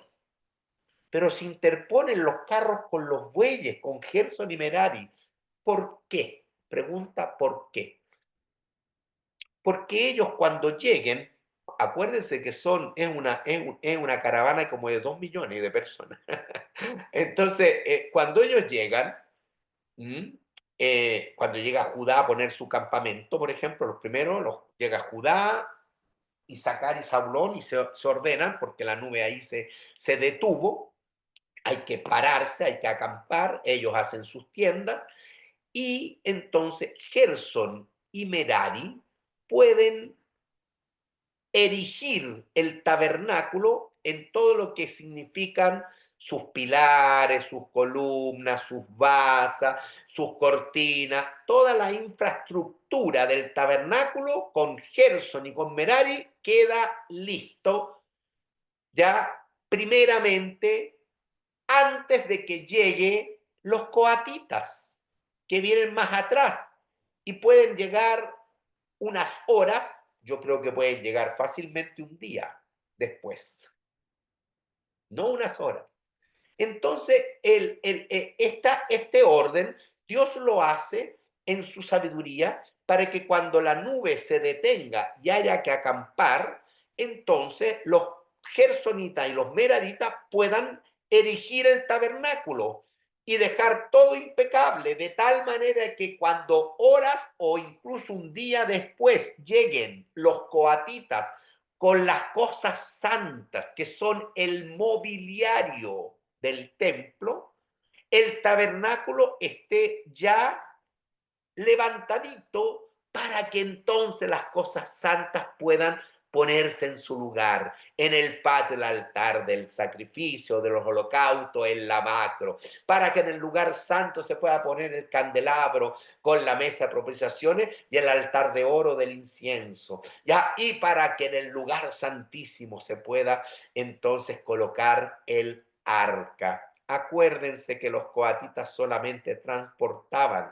Speaker 1: Pero se interponen los carros con los bueyes, con Gerson y Merari. ¿Por qué? Pregunta, ¿por qué? porque ellos cuando lleguen, acuérdense que es una caravana como de 2 millones de personas. Entonces, cuando ellos llegan, cuando llega Judá a poner su campamento, por ejemplo, los primeros, llega Judá, Isaacar y Zabulón y se ordenan porque la nube ahí se detuvo. Hay que pararse, hay que acampar, ellos hacen sus tiendas y entonces Gersón y Merari pueden erigir el tabernáculo en todo lo que significan sus pilares, sus columnas, sus basas, sus cortinas, toda la infraestructura del tabernáculo con Gersón y con Merari queda listo ya primeramente antes de que lleguen los coatitas, que vienen más atrás y pueden llegar unas horas, yo creo que pueden llegar fácilmente un día después, no unas horas. Entonces, este orden, Dios lo hace en su sabiduría para que cuando la nube se detenga y haya que acampar, entonces los gersonitas y los meraritas puedan erigir el tabernáculo y dejar todo impecable, de tal manera que cuando horas o incluso un día después lleguen los coatitas con las cosas santas, que son el mobiliario del templo, el tabernáculo esté ya levantadito para que entonces las cosas santas puedan ponerse en su lugar, en el patio del altar del sacrificio, de los holocaustos, en la macro, para que en el lugar santo se pueda poner el candelabro con la mesa de propiciaciones y el altar de oro del incienso, ya, y para que en el lugar santísimo se pueda entonces colocar el arca. Acuérdense que los coatitas solamente transportaban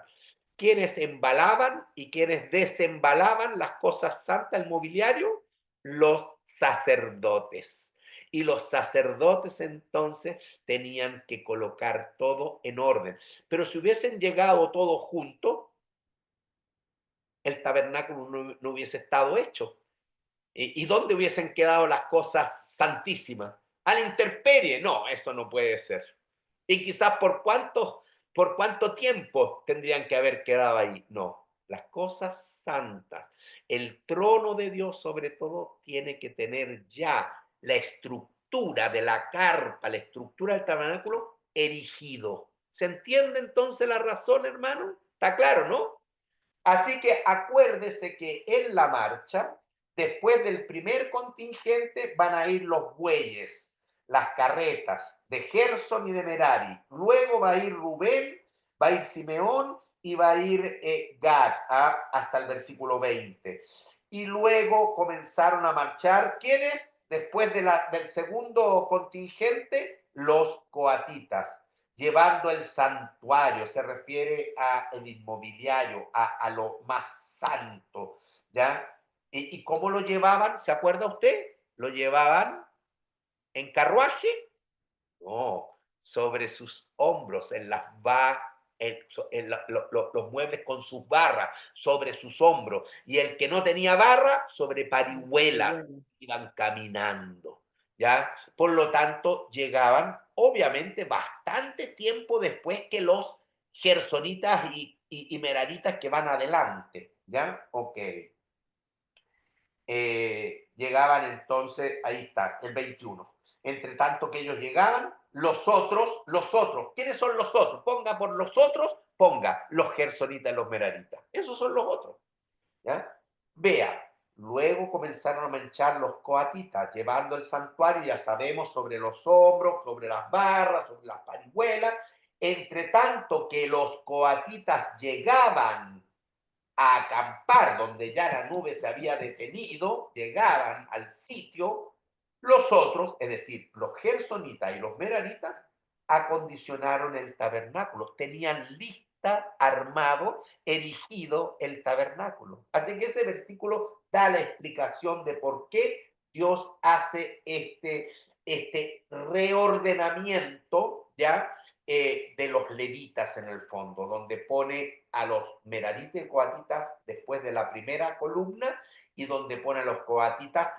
Speaker 1: quienes embalaban y quienes desembalaban las cosas santas, el mobiliario, los sacerdotes. Y los sacerdotes entonces tenían que colocar todo en orden. Pero si hubiesen llegado todos juntos, el tabernáculo no hubiese estado hecho. ¿Y dónde hubiesen quedado las cosas santísimas? A la intemperie. No, eso no puede ser. Y quizás por cuánto tiempo tendrían que haber quedado ahí. No, las cosas santas, el trono de Dios sobre todo tiene que tener ya la estructura de la carpa, la estructura del tabernáculo erigido. ¿Se entiende entonces la razón, hermano? ¿Está claro, no? Así que acuérdese que en la marcha, después del primer contingente, van a ir los bueyes, las carretas de Gersón y de Merari. Luego va a ir Rubén, va a ir Simeón y va a ir Gad hasta el versículo 20. Y luego comenzaron a marchar, ¿quiénes? Después del segundo contingente, los coatitas llevando el santuario, se refiere al inmobiliario, a lo más santo, ¿ya? ¿Y cómo lo llevaban? ¿Se acuerda usted? ¿Lo llevaban en carruaje? No, sobre sus hombros, los muebles con sus barras sobre sus hombros. Y el que no tenía barra, sobre parihuelas, iban caminando. ¿Ya? Por lo tanto, llegaban, obviamente, bastante tiempo después que los gersonitas y meraritas que van adelante. ¿Ya? Ok. Llegaban entonces, ahí está, el 21. Entre tanto que ellos llegaban, los otros, ¿quiénes son los otros? Ponga por los otros, ponga los gersonitas y los meraritas. Esos son los otros. ¿Ya? Vea, luego comenzaron a manchar los coatitas, llevando el santuario, ya sabemos, sobre los hombros, sobre las barras, sobre las parihuelas. Entre tanto que los coatitas llegaban a acampar donde ya la nube se había detenido, llegaban al sitio, los otros, es decir, los gersonitas y los meraritas, acondicionaron el tabernáculo, tenían lista, armado, erigido el tabernáculo. Así que ese versículo da la explicación de por qué Dios hace este reordenamiento, ¿ya? De los levitas en el fondo, donde pone a los meraritas y coatitas después de la primera columna y donde pone a los coatitas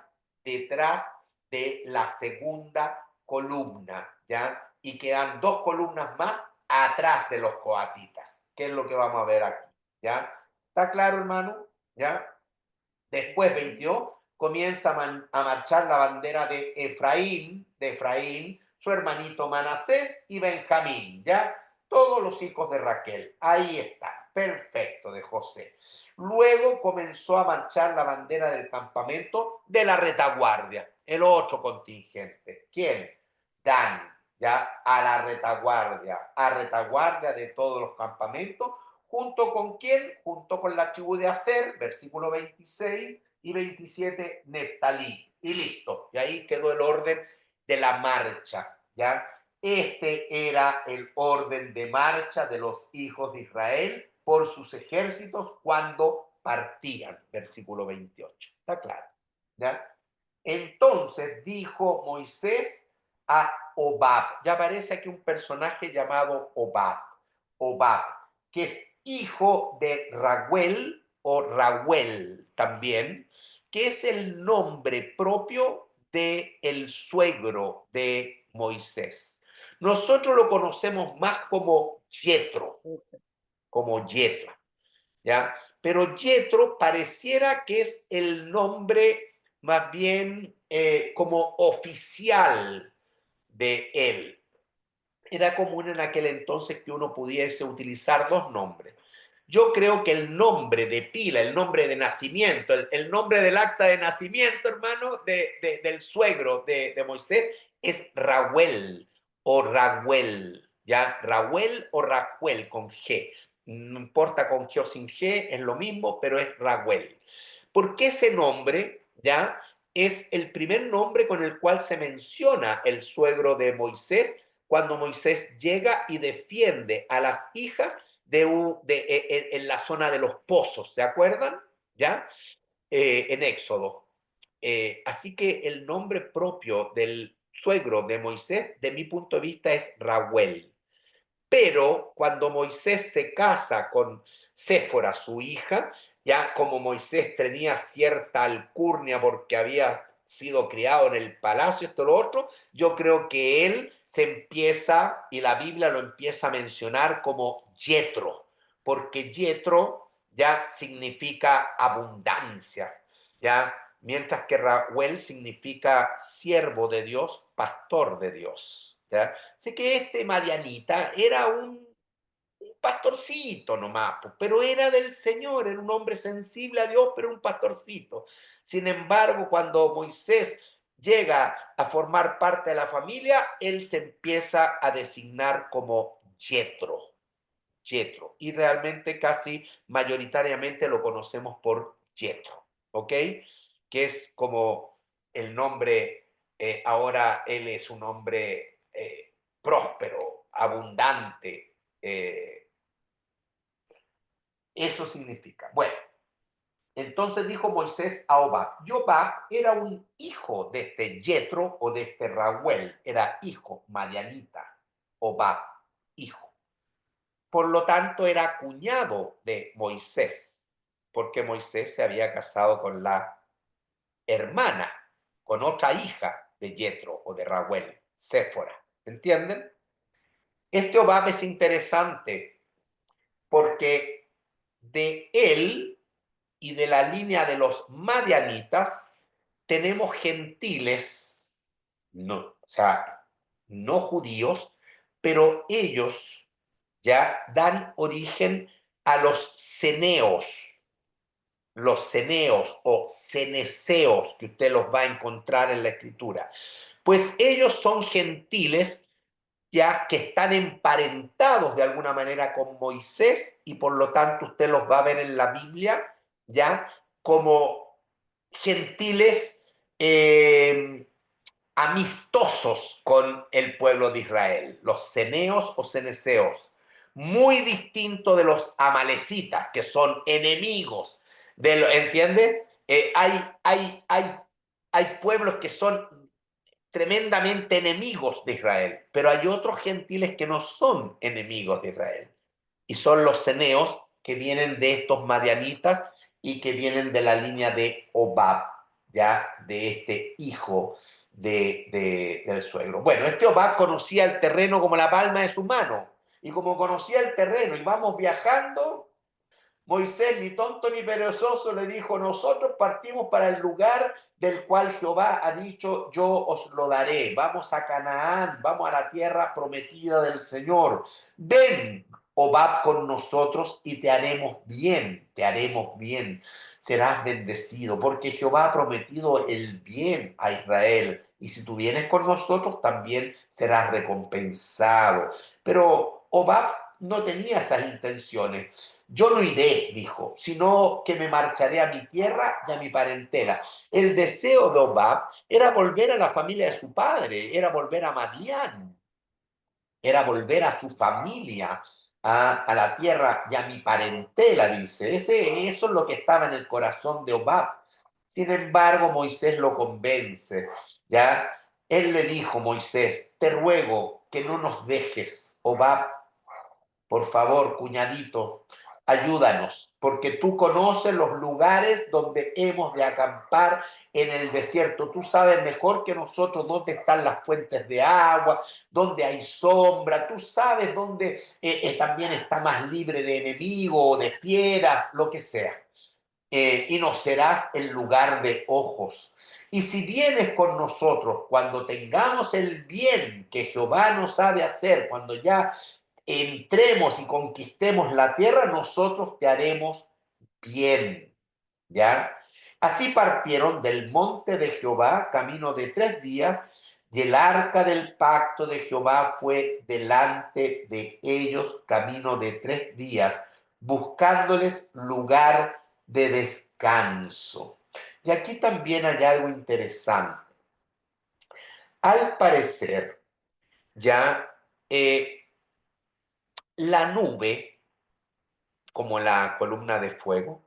Speaker 1: detrás de la segunda columna, ¿ya? Y quedan 2 columnas más atrás de los coatitas, que es lo que vamos a ver aquí, ¿ya? ¿Está claro, hermano? ¿Ya? Después, 22, comienza a marchar la bandera de Efraín, su hermanito Manasés y Benjamín, ¿ya? Todos los hijos de Raquel. Ahí está, perfecto, de José. Luego comenzó a marchar la bandera del campamento de la retaguardia, el otro contingente. ¿Quién? Dan, ¿ya? A retaguardia de todos los campamentos. ¿Junto con quién? Junto con la tribu de Aser, versículo 26 y 27, Neftalí. Y listo. Y ahí quedó el orden de la marcha, ¿ya? Este era el orden de marcha de los hijos de Israel por sus ejércitos cuando partían, versículo 28. ¿Está claro? ¿Ya? Entonces dijo Moisés a Obab. Ya aparece aquí un personaje llamado Obab. Obab, que es hijo de Raguel o Raguel también, que es el nombre propio del suegro de Moisés. Nosotros lo conocemos más como Yetro, ¿ya? Pero Yetro pareciera que es el nombre más bien como oficial de él. Era común en aquel entonces que uno pudiese utilizar 2 nombres. Yo creo que el nombre de pila, el nombre de nacimiento, el nombre del acta de nacimiento, hermano, del suegro de Moisés es Raguel o Raguel, ¿ya? Raguel o Rajuel con G. No importa con G o sin G, es lo mismo, pero es Raguel. Porque ese nombre, ¿ya? Es el primer nombre con el cual se menciona el suegro de Moisés cuando Moisés llega y defiende a las hijas en la zona de los pozos, ¿se acuerdan? ¿Ya? En Éxodo. Así que el nombre propio del suegro de Moisés, de mi punto de vista, es Raguel. Pero cuando Moisés se casa con Séfora, su hija, ya como Moisés tenía cierta alcurnia porque había sido criado en el palacio, esto, lo otro, yo creo que él se empieza, y la Biblia lo empieza a mencionar como Yetro, porque Yetro ya significa abundancia, ya, mientras que Raúl significa siervo de Dios, pastor de Dios, ¿ya? Así que este Madianita era un pastorcito nomás, pero era del Señor, era un hombre sensible a Dios, pero un pastorcito. Sin embargo, cuando Moisés llega a formar parte de la familia, él se empieza a designar como Yetro, y realmente casi mayoritariamente lo conocemos por Yetro, ¿ok? Que es como el nombre, ahora él es un hombre próspero, abundante, eso significa. Bueno, entonces dijo Moisés a Obab, y Obab era un hijo de este Yetro o de este Raguel, era hijo, Madianita, Obab, hijo. Por lo tanto, era cuñado de Moisés, porque Moisés se había casado con la hermana, con otra hija de Yetro o de Raguel, Séfora. ¿Entienden? Este Obab es interesante porque de él y de la línea de los madianitas tenemos gentiles, no, o sea, no judíos, pero ellos ya dan origen a los ceneos o ceneseos, que usted los va a encontrar en la escritura. Pues ellos son gentiles ya que están emparentados de alguna manera con Moisés y por lo tanto usted los va a ver en la Biblia ya como gentiles amistosos con el pueblo de Israel, los ceneos o ceneseos, muy distinto de los amalecitas, que son enemigos, ¿entiende? Hay pueblos que son tremendamente enemigos de Israel, pero hay otros gentiles que no son enemigos de Israel, y son los ceneos que vienen de estos madianitas y que vienen de la línea de Hobab, ya de este hijo del suegro. Bueno, este Hobab conocía el terreno como la palma de su mano, y como conocía el terreno y vamos viajando, Moisés, ni tonto ni perezoso, le dijo: nosotros partimos para el lugar del cual Jehová ha dicho, yo os lo daré. Vamos a Canaán, vamos a la tierra prometida del Señor. Ven, Hobab, con nosotros y te haremos bien, te haremos bien. Serás bendecido, porque Jehová ha prometido el bien a Israel. Y si tú vienes con nosotros, también serás recompensado. Pero Hobab no tenía esas intenciones. Yo no iré, dijo, sino que me marcharé a mi tierra y a mi parentela. El deseo de Hobab era volver a la familia de su padre, era volver a Madián, era volver a su familia, a la tierra y a mi parentela, dice. Eso es lo que estaba en el corazón de Hobab. Sin embargo, Moisés lo convence, ¿ya? Él le dijo: Moisés, te ruego que no nos dejes, Hobab. Por favor, cuñadito, ayúdanos, porque tú conoces los lugares donde hemos de acampar en el desierto. Tú sabes mejor que nosotros dónde están las fuentes de agua, dónde hay sombra. Tú sabes dónde también está más libre de enemigos, de fieras, lo que sea. Y nos serás el lugar de ojos. Y si vienes con nosotros cuando tengamos el bien que Jehová nos ha de hacer, cuando ya entremos y conquistemos la tierra, nosotros te haremos bien, ¿ya? Así partieron del monte de Jehová, camino de 3 días, y el arca del pacto de Jehová fue delante de ellos, camino de 3 días, buscándoles lugar de descanso. Y aquí también hay algo interesante. Al parecer, ya la nube, como la columna de fuego,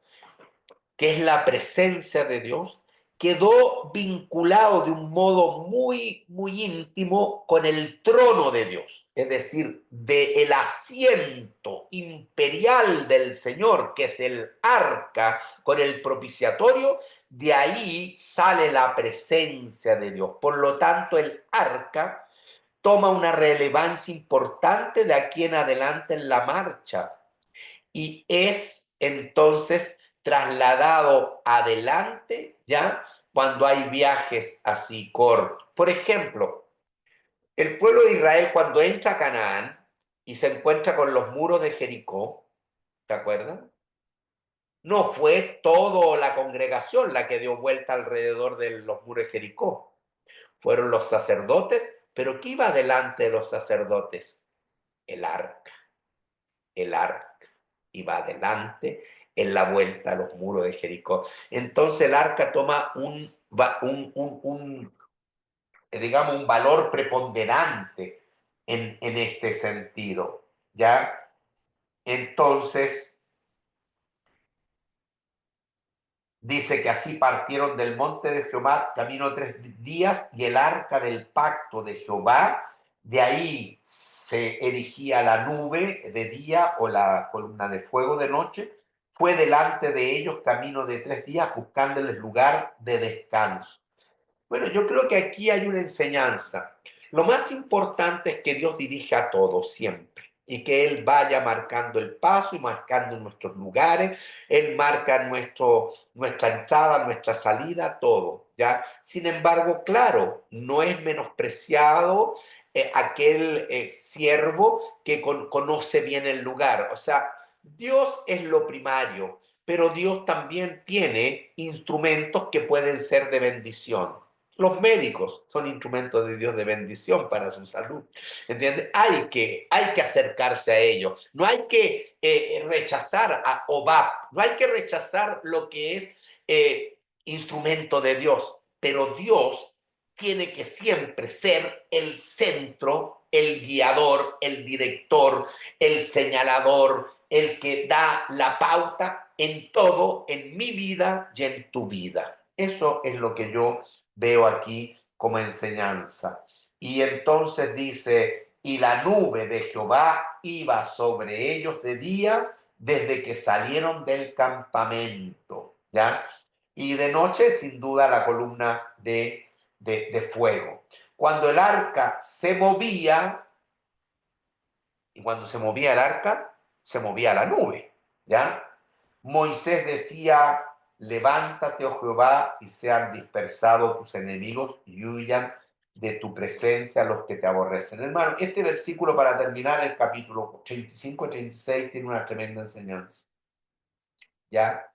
Speaker 1: que es la presencia de Dios, quedó vinculado de un modo muy, muy íntimo con el trono de Dios, es decir, del asiento imperial del Señor, que es el arca con el propiciatorio. De ahí sale la presencia de Dios. Por lo tanto, el arca toma una relevancia importante de aquí en adelante en la marcha y es entonces trasladado adelante, ¿ya? Cuando hay viajes así cortos. Por ejemplo, el pueblo de Israel cuando entra a Canaán y se encuentra con los muros de Jericó, ¿te acuerdas? No fue toda la congregación la que dio vuelta alrededor de los muros de Jericó. Fueron los sacerdotes, pero ¿qué iba delante de los sacerdotes? El arca. El arca iba adelante en la vuelta a los muros de Jericó. Entonces el arca toma digamos, un valor preponderante en este sentido, ¿ya? Entonces, dice que así partieron del monte de Jehová, camino 3 días, y el arca del pacto de Jehová, de ahí se erigía la nube de día o la columna de fuego de noche, fue delante de ellos camino de 3 días, buscándoles lugar de descanso. Bueno, yo creo que aquí hay una enseñanza. Lo más importante es que Dios dirija a todos siempre y que Él vaya marcando el paso y marcando nuestros lugares. Él marca nuestra entrada, nuestra salida, todo, ¿ya? Sin embargo, claro, no es menospreciado aquel siervo que conoce bien el lugar. O sea, Dios es lo primario, pero Dios también tiene instrumentos que pueden ser de bendición. Los médicos son instrumentos de Dios de bendición para su salud. ¿Entiendes? Hay que acercarse a ellos. No hay que rechazar a Hobab. No hay que rechazar lo que es instrumento de Dios. Pero Dios tiene que siempre ser el centro, el guiador, el director, el señalador, el que da la pauta en todo, en mi vida y en tu vida. Eso es lo que yo veo aquí como enseñanza. Y entonces dice: y la nube de Jehová iba sobre ellos de día, desde que salieron del campamento, ¿ya? Y de noche, sin duda, la columna de fuego. Cuando el arca se movía, y cuando se movía el arca, se movía la nube, ¿ya? Moisés decía, levántate, oh Jehová, y sean dispersados tus enemigos y huyan de tu presencia los que te aborrecen. Hermano, este versículo para terminar el capítulo 35 y 36 tiene una tremenda enseñanza, ¿ya?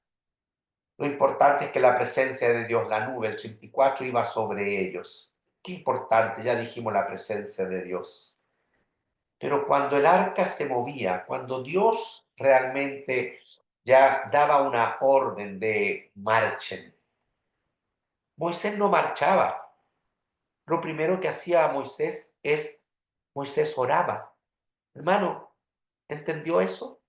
Speaker 1: Lo importante es que la presencia de Dios, la nube, el 34 iba sobre ellos. Qué importante, ya dijimos la presencia de Dios. Pero cuando el arca se movía, cuando Dios realmente ya daba una orden de marchen, Moisés no marchaba. Lo primero que hacía Moisés Moisés oraba. Hermano, ¿entendió eso?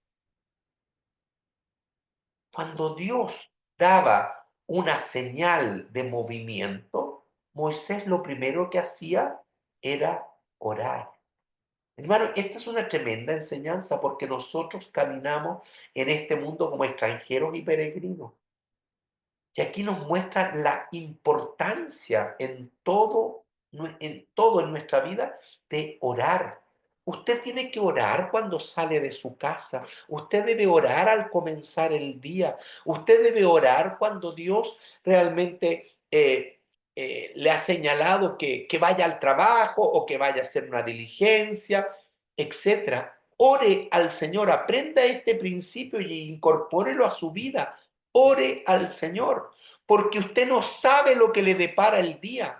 Speaker 1: Cuando Dios daba una señal de movimiento, Moisés lo primero que hacía era orar. Hermano, esta es una tremenda enseñanza porque nosotros caminamos en este mundo como extranjeros y peregrinos. Y aquí nos muestra la importancia en todo en nuestra vida de orar. Usted tiene que orar cuando sale de su casa. Usted debe orar al comenzar el día. Usted debe orar cuando Dios realmente le ha señalado que vaya al trabajo o que vaya a hacer una diligencia, etcétera. Ore al Señor, aprenda este principio y incorpórelo a su vida. Ore al Señor, porque usted no sabe lo que le depara el día.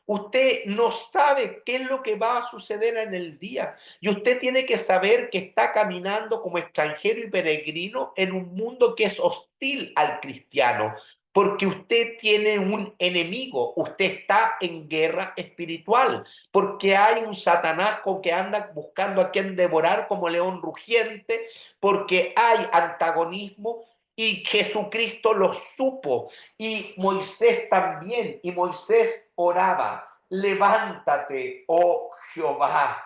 Speaker 1: Usted no sabe qué es lo que va a suceder en el día. Y usted tiene que saber que está caminando como extranjero y peregrino en un mundo que es hostil al cristiano. Porque usted tiene un enemigo, usted está en guerra espiritual, porque hay un Satanás que anda buscando a quien devorar como león rugiente, porque hay antagonismo y Jesucristo lo supo y Moisés también, y Moisés oraba, levántate, oh Jehová,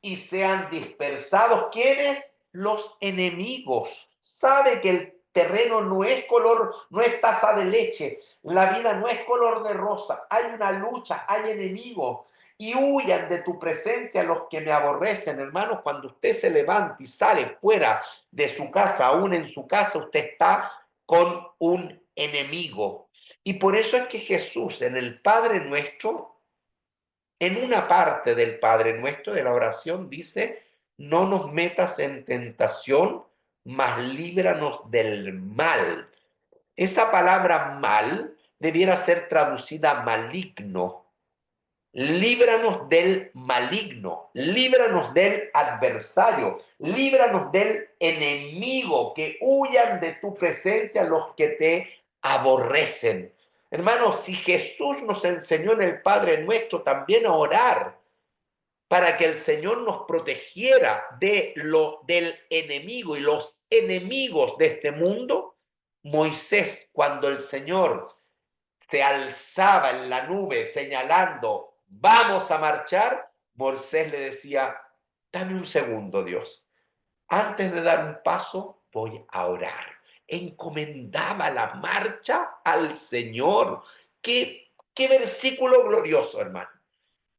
Speaker 1: y sean dispersados. ¿Quiénes? Los enemigos. Sabe que el terreno no es color, no es taza de leche, la vida no es color de rosa, hay una lucha, hay enemigos. Y huyan de tu presencia los que me aborrecen, hermanos. Cuando usted se levanta y sale fuera de su casa, aún en su casa, usted está con un enemigo. Y por eso es que Jesús en el Padre Nuestro, en una parte del Padre Nuestro de la oración dice, no nos metas en tentación, mas líbranos del mal. Esa palabra mal debiera ser traducida maligno. Líbranos del maligno, líbranos del adversario, líbranos del enemigo, que huyan de tu presencia los que te aborrecen. Hermanos, si Jesús nos enseñó en el Padre Nuestro también a orar para que el Señor nos protegiera del enemigo y los enemigos de este mundo, Moisés, cuando el Señor te alzaba en la nube señalando, vamos a marchar, Moisés le decía, dame un segundo, Dios. Antes de dar un paso, voy a orar. Encomendaba la marcha al Señor. Qué versículo glorioso, hermano.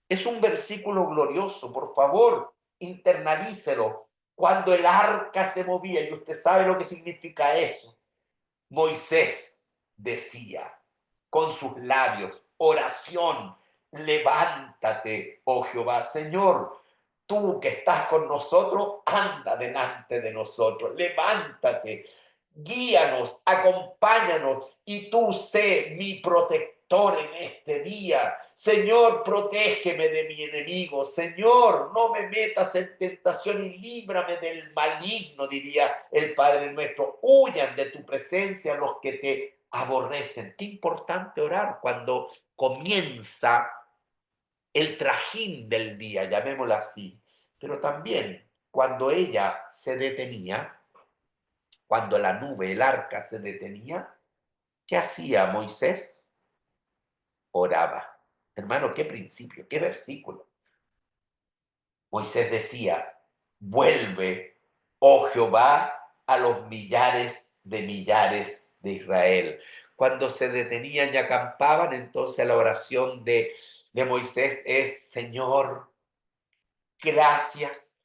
Speaker 1: Es un versículo glorioso, por favor, internalícelo. Cuando el arca se movía, y usted sabe lo que significa eso, Moisés decía con sus labios, oración, levántate, oh Jehová, Señor, tú que estás con nosotros, anda delante de nosotros, levántate, guíanos, acompáñanos y tú sé mi protector en este día. Señor, protégeme de mi enemigo. Señor, no me metas en tentación y líbrame del maligno, diría el Padre nuestro. Huyan de tu presencia los que te aborrecen. Qué importante orar cuando comienza el trajín del día, llamémoslo así. Pero también cuando ella se detenía, cuando la nube, el arca se detenía, ¿qué hacía Moisés? Oraba. Hermano, qué principio, qué versículo. Moisés decía, vuelve, oh Jehová, a los millares de Israel. Cuando se detenían y acampaban, entonces la oración de Moisés es: Señor, gracias,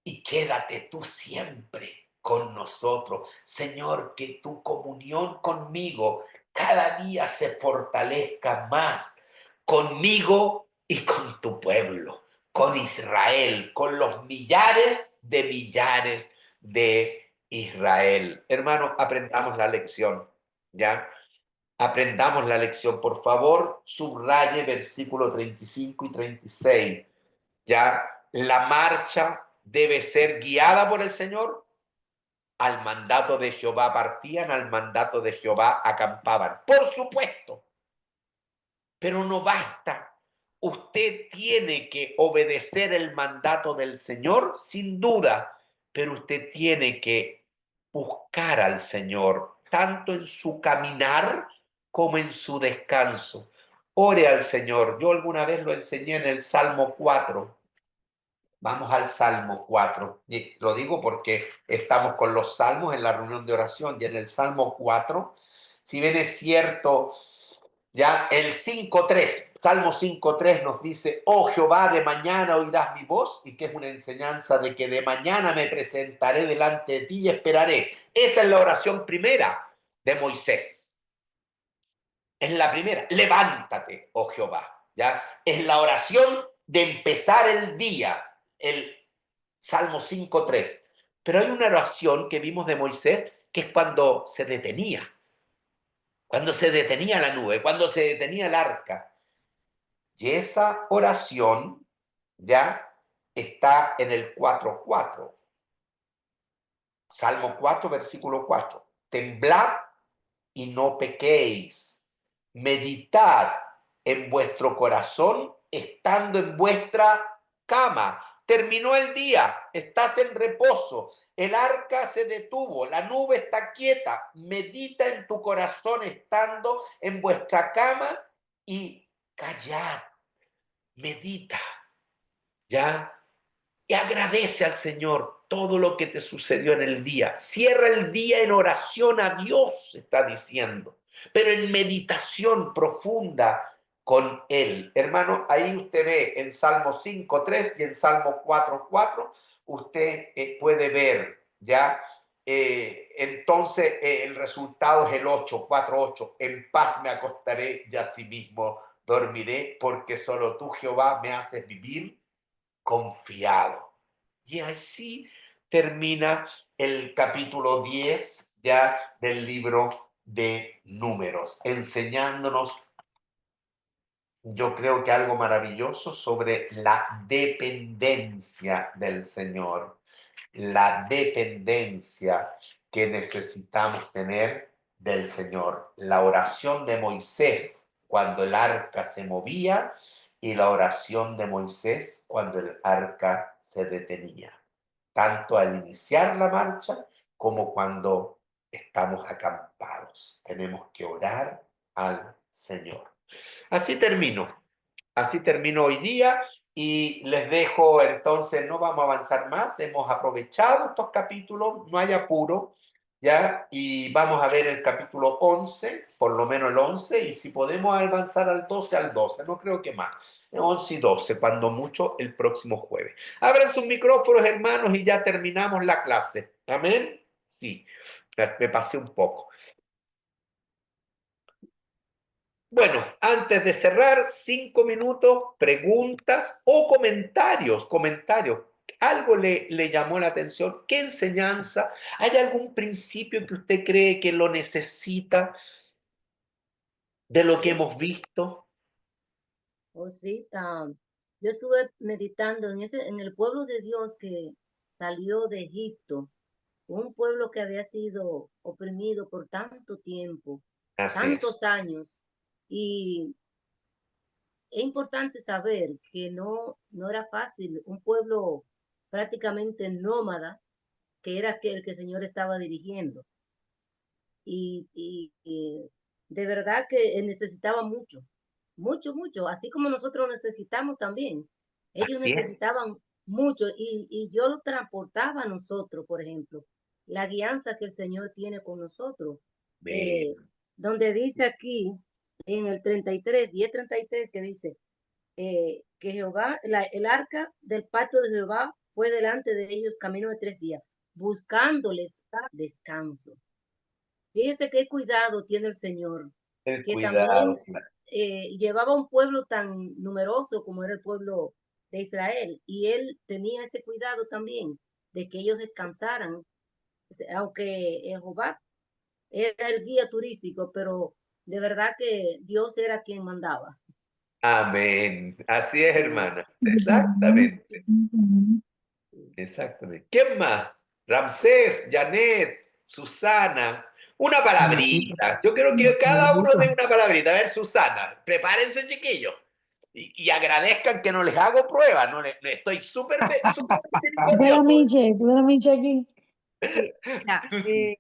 Speaker 1: y quédate tú siempre con nosotros. Señor, que tu comunión conmigo cada día se fortalezca más, conmigo y con tu pueblo, con Israel, con los millares de Israel. Hermanos, aprendamos la lección, ¿ya? Aprendamos la lección. Por favor, subraye versículo 35 y 36. Ya la marcha debe ser guiada por el Señor. Al mandato de Jehová partían, al mandato de Jehová acampaban. Por supuesto, pero no basta. Usted tiene que obedecer el mandato del Señor, sin duda, pero usted tiene que buscar al Señor, tanto en su caminar como en su descanso. Ore al Señor. Yo alguna vez lo enseñé en el Salmo 4. Vamos al Salmo 4. Y lo digo porque estamos con los salmos en la reunión de oración, y en el Salmo 4, si bien es cierto, ya el 5.3, Salmo 5.3 nos dice: oh Jehová, de mañana oirás mi voz, y que es una enseñanza de que de mañana me presentaré delante de ti y esperaré. Esa es la oración primera de Moisés. Es la primera: levántate, oh Jehová. ¿Ya? Es la oración de empezar el día, el Salmo 5.3. Pero hay una oración que vimos de Moisés, que es cuando se detenía la nube, cuando se detenía el arca. Y esa oración ya está en el 4.4. Salmo 4, versículo 4. Temblad y no pequéis. Meditad en vuestro corazón estando en vuestra cama. Terminó el día, estás en reposo, el arca se detuvo, la nube está quieta. Medita en tu corazón estando en vuestra cama y callad. Medita, ¿ya? Y agradece al Señor todo lo que te sucedió en el día. Cierra el día en oración a Dios, está diciendo, pero en meditación profunda con Él. Hermano, ahí usted ve en Salmo 5.3 y en Salmo 4.4, usted puede ver, ¿ya? Entonces, el resultado es el 8.4.8. En paz me acostaré y asimismo dormiré, porque solo tú, Jehová, me haces vivir confiado. Y así termina el capítulo 10 ya del libro de Números, enseñándonos, yo creo que algo maravilloso sobre la dependencia del Señor, la dependencia que necesitamos tener del Señor. La oración de Moisés cuando el arca se movía y la oración de Moisés cuando el arca se detenía, tanto al iniciar la marcha como cuando estamos acampados. Tenemos que orar al Señor. Así termino hoy día y les dejo. Entonces, no vamos a avanzar más, hemos aprovechado estos capítulos, no hay apuro, ¿ya? Y vamos a ver el capítulo 11, por lo menos el 11, y si podemos avanzar al 12, al 12, no creo que más. 11 y 12, cuando mucho, el próximo jueves. Abran sus micrófonos, hermanos, y ya terminamos la clase. ¿Amén? Sí, me pasé un poco. Bueno, antes de cerrar, 5 minutos, preguntas o comentarios. ¿Algo le llamó la atención? ¿Qué enseñanza? ¿Hay algún principio que usted cree que lo necesita de lo que hemos visto?
Speaker 5: Oh, sí, yo estuve meditando en el pueblo de Dios que salió de Egipto, un pueblo que había sido oprimido por tanto tiempo,
Speaker 1: Así es.
Speaker 5: tantos años, y es importante saber que no era fácil, un pueblo prácticamente nómada, que era el que el Señor estaba dirigiendo, y de verdad que necesitaba mucho, mucho, mucho, así como nosotros necesitamos también. Ellos
Speaker 1: Así es.
Speaker 5: necesitaban mucho y yo lo transportaba a nosotros, por ejemplo, la guianza que el Señor tiene con nosotros.
Speaker 1: Amén.
Speaker 5: Donde dice aquí, en el 33, 10:33, que dice, que Jehová, el arca del pacto de Jehová fue delante de ellos camino de 3 días, buscándoles descanso. Fíjese qué cuidado tiene el Señor,
Speaker 1: El
Speaker 5: que
Speaker 1: cuidado.
Speaker 5: también llevaba un pueblo tan numeroso como era el pueblo de Israel, y él tenía ese cuidado también de que ellos descansaran, aunque Jehová era el guía turístico, pero de verdad que Dios era quien mandaba.
Speaker 1: Amén. Así es,
Speaker 5: Sí.
Speaker 1: hermana. Exactamente. Exactamente. ¿Quién más? Ramsés, Janet, Susana. Una
Speaker 4: Bendito,
Speaker 1: palabrita. Yo creo que cada uno dé
Speaker 4: bendito.
Speaker 1: una palabrita. A ver, Susana, prepárense, chiquillos. Y agradezcan que no les hago prueba. No estoy súper
Speaker 6: Ver a
Speaker 1: misericordioso.
Speaker 6: Miche, tú ves a Miche aquí.
Speaker 3: Sí, mira,
Speaker 1: Tú sí.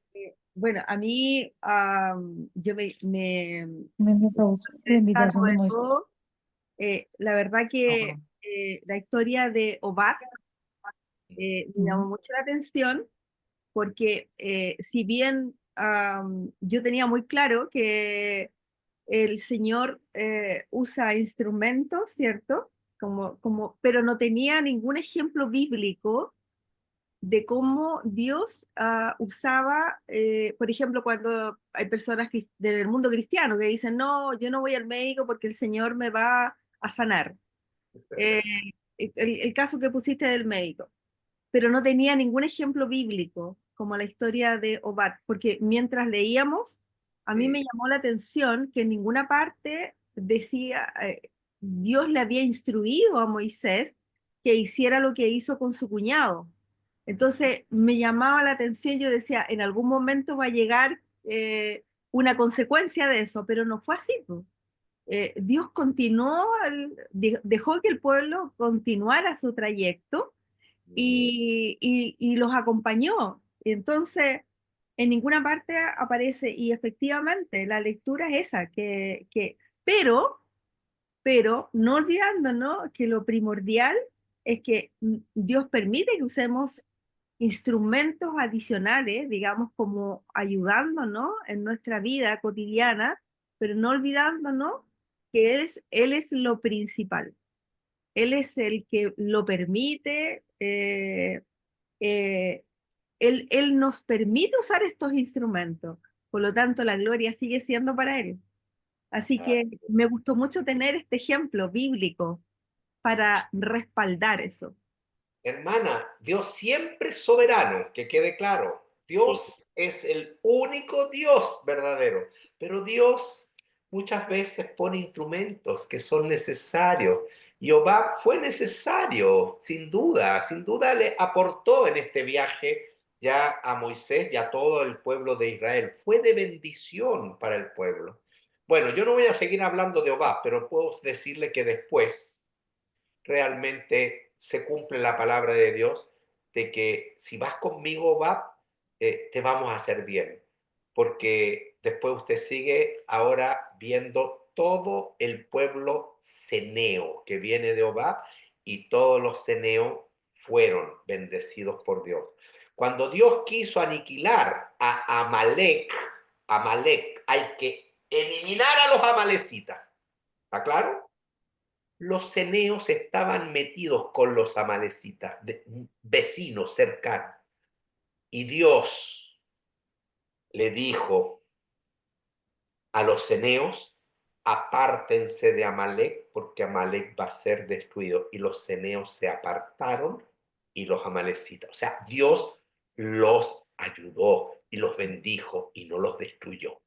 Speaker 3: bueno, a mí yo me
Speaker 6: La
Speaker 3: destaco
Speaker 6: invitación de
Speaker 3: de
Speaker 6: Moisés.
Speaker 3: todo. La verdad que la historia de Obad me llamó mucho la atención porque si bien yo tenía muy claro que el Señor usa instrumentos, ¿cierto? Pero no tenía ningún ejemplo bíblico de cómo Dios usaba, por ejemplo, cuando hay personas del mundo cristiano que dicen, no, yo no voy al médico porque el Señor me va a sanar. Eh, el caso que pusiste del médico, pero no tenía ningún ejemplo bíblico, como la historia de Obad, porque mientras leíamos, a mí me
Speaker 1: Sí.
Speaker 3: llamó la atención que en ninguna parte decía, Dios le había instruido a Moisés que hiciera lo que hizo con su cuñado. Entonces me llamaba la atención, yo decía, en algún momento va a llegar una consecuencia de eso, pero no fue así, pues. Dios continuó, dejó que el pueblo continuara su trayecto y los acompañó. Entonces, en ninguna parte aparece, y efectivamente la lectura es esa, pero, pero no olvidándonos que lo primordial es que Dios permite que usemos instrumentos adicionales, digamos, como ayudándonos en nuestra vida cotidiana, pero no olvidándonos que Él es lo principal. Él es el que lo permite, eh, él nos permite usar estos instrumentos, por lo tanto la gloria sigue siendo para Él. Así
Speaker 1: Ah,
Speaker 3: que me gustó mucho tener este ejemplo bíblico para respaldar eso.
Speaker 1: hermana, Dios siempre es soberano, que quede claro.
Speaker 5: Sí.
Speaker 1: Dios es el único Dios verdadero, pero Dios muchas veces pone instrumentos que son necesarios. Y Obab fue necesario, sin duda le aportó en este viaje ya a Moisés y a todo el pueblo de Israel. Fue de bendición para el pueblo. Bueno, yo no voy a seguir hablando de Obab, pero puedo decirle que después realmente se cumple la palabra de Dios de que si vas conmigo, va, te vamos a hacer bien. Porque después usted sigue ahora viendo todo el pueblo ceneo que viene de Obab y todos los ceneos fueron bendecidos por Dios. Cuando Dios quiso aniquilar a Amalek, hay que eliminar a los amalecitas. ¿Está claro? Los ceneos estaban metidos con los amalecitas, vecinos cercanos. Y Dios le dijo a los ceneos, apártense de Amalek porque Amalek va a ser destruido. Y los ceneos se apartaron y los amalecitas. O sea, Dios los ayudó y los bendijo y no los destruyó.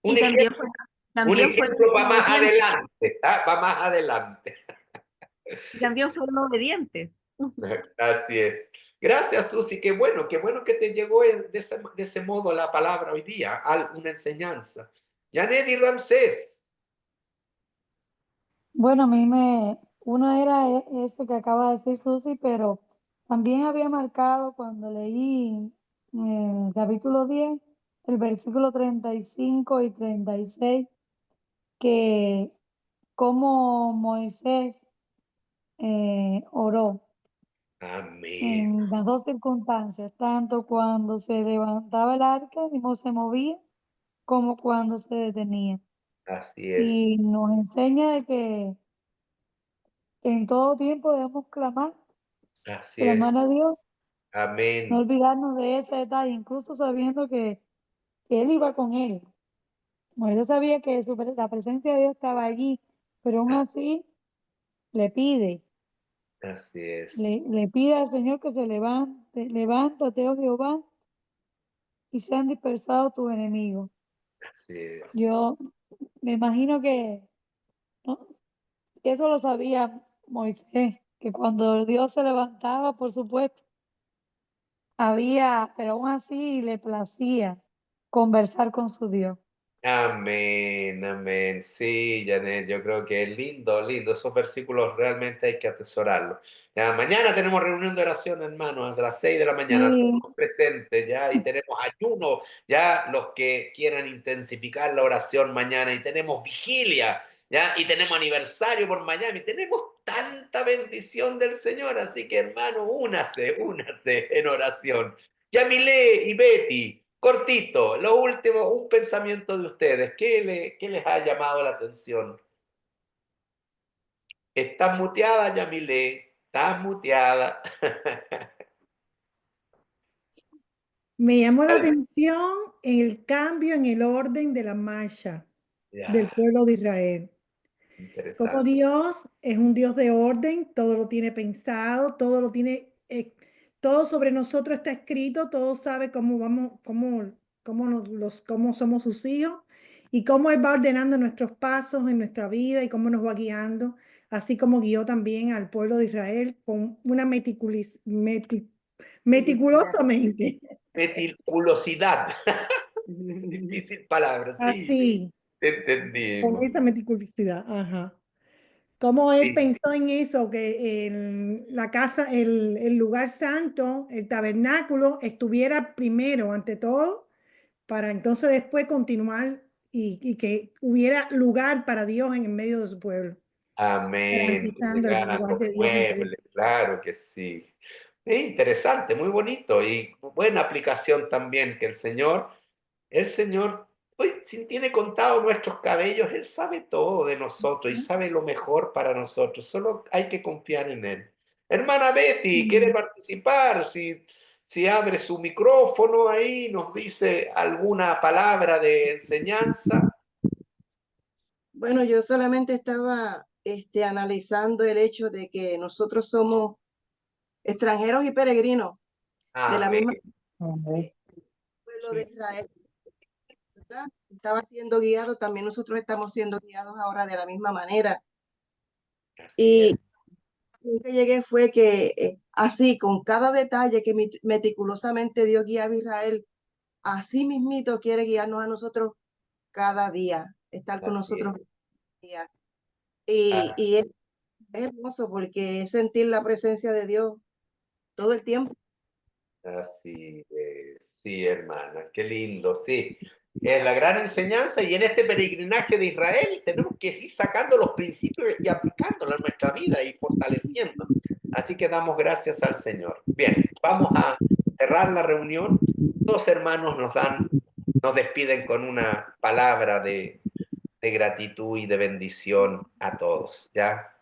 Speaker 1: Un
Speaker 3: Y también,
Speaker 1: ejemplo, un
Speaker 3: también fueron
Speaker 1: ejemplo para más
Speaker 3: obedientes,
Speaker 1: adelante, para más adelante.
Speaker 3: y también fueron obedientes.
Speaker 1: Así es. Gracias, Susi. Qué bueno que te llegó de ese modo la palabra hoy día, una enseñanza. Janet y Ramsés.
Speaker 6: Bueno, uno era ese que acaba de decir Susi, pero también había marcado cuando leí el capítulo 10, el versículo 35 y 36, que como Moisés oró
Speaker 1: Amén.
Speaker 6: en las dos circunstancias, tanto cuando se levantaba el arca y no se movía, como cuando se detenía.
Speaker 1: Así
Speaker 6: Y
Speaker 1: es.
Speaker 6: nos enseña de que en todo tiempo debemos
Speaker 1: Así
Speaker 6: clamar
Speaker 1: es.
Speaker 6: a Dios, no
Speaker 1: Amén.
Speaker 6: olvidarnos de ese detalle, incluso sabiendo que Él iba con él. Moisés sabía que la presencia de Dios estaba allí, pero aún así le pide,
Speaker 1: Así es.
Speaker 6: le pide al Señor que se levántate, oh Jehová, y sean dispersados tus enemigos.
Speaker 1: Así es.
Speaker 6: Yo me imagino ¿no? que eso lo sabía Moisés, que cuando Dios se levantaba, por supuesto, pero aún así le placía conversar con su Dios.
Speaker 1: Amén, amén. Sí, Janet, yo creo que es lindo, lindo. Esos versículos realmente hay que atesorarlos. Ya, mañana tenemos reunión de oración, hermanos, a las 6 de la mañana,
Speaker 6: Sí,
Speaker 1: todos presentes, ya, y tenemos ayuno, ya, los que quieran intensificar la oración mañana, y tenemos vigilia, ya, y tenemos aniversario por Miami, tenemos tanta bendición del Señor, así que, hermano, únase en oración. Yamile y Betty. Cortito, lo último, un pensamiento de ustedes. ¿Qué les ha llamado la atención? ¿Estás muteada, Yamile? ¿Estás muteada?
Speaker 2: Me llamó la atención el cambio en el orden de la marcha del
Speaker 1: Ya,
Speaker 2: pueblo de Israel. Como
Speaker 1: interesante.
Speaker 2: Dios es un Dios de orden, todo lo tiene pensado, todo lo tiene, todo sobre nosotros está escrito, todo sabe cómo vamos, cómo somos sus hijos y cómo Él va ordenando nuestros pasos en nuestra vida y cómo nos va guiando, así como guió también al pueblo de Israel con una meticulosamente.
Speaker 1: Meticulosidad. Difícil palabra, sí, sí.
Speaker 2: Así, con
Speaker 1: Entendimos.
Speaker 2: esa meticulosidad, ajá. Cómo él
Speaker 1: Sí.
Speaker 2: pensó en eso, que la casa, el lugar santo, el tabernáculo, estuviera primero ante todo, para entonces después continuar y que hubiera lugar para Dios en el medio de su pueblo,
Speaker 1: Amén. Que
Speaker 2: garantizando el
Speaker 1: llegaran
Speaker 2: lugar
Speaker 1: los
Speaker 2: de Dios en medio.
Speaker 1: muebles, claro que sí. Es interesante, muy bonito y buena aplicación también que el Señor, hoy si tiene contado nuestros cabellos, Él sabe todo de nosotros y sabe lo mejor para nosotros. Solo hay que confiar en Él. Hermana Betty, ¿quiere participar? Si abre su micrófono ahí, nos dice alguna palabra de enseñanza.
Speaker 7: Bueno, yo solamente estaba analizando el hecho de que nosotros somos extranjeros y peregrinos de la
Speaker 1: Amén.
Speaker 7: misma pueblo de Israel, ¿verdad? Estaba siendo guiado, también nosotros estamos siendo guiados ahora de la misma manera.
Speaker 1: Así es.
Speaker 7: Y lo que llegué fue que así, con cada detalle que meticulosamente Dios guiaba a Israel, así mismito quiere guiarnos a nosotros cada día, estar con
Speaker 1: Así
Speaker 7: nosotros
Speaker 1: es.
Speaker 7: cada día.
Speaker 1: Ah,
Speaker 7: Y es hermoso porque es sentir la presencia de Dios todo el tiempo.
Speaker 1: así es. Sí, hermana, qué lindo, sí. Es la gran enseñanza y en este peregrinaje de Israel tenemos que ir sacando los principios y aplicándolos a nuestra vida y fortaleciendo. Así que damos gracias al Señor. Bien, vamos a cerrar la reunión. Dos hermanos nos despiden con una palabra de gratitud y de bendición a todos, ¿ya?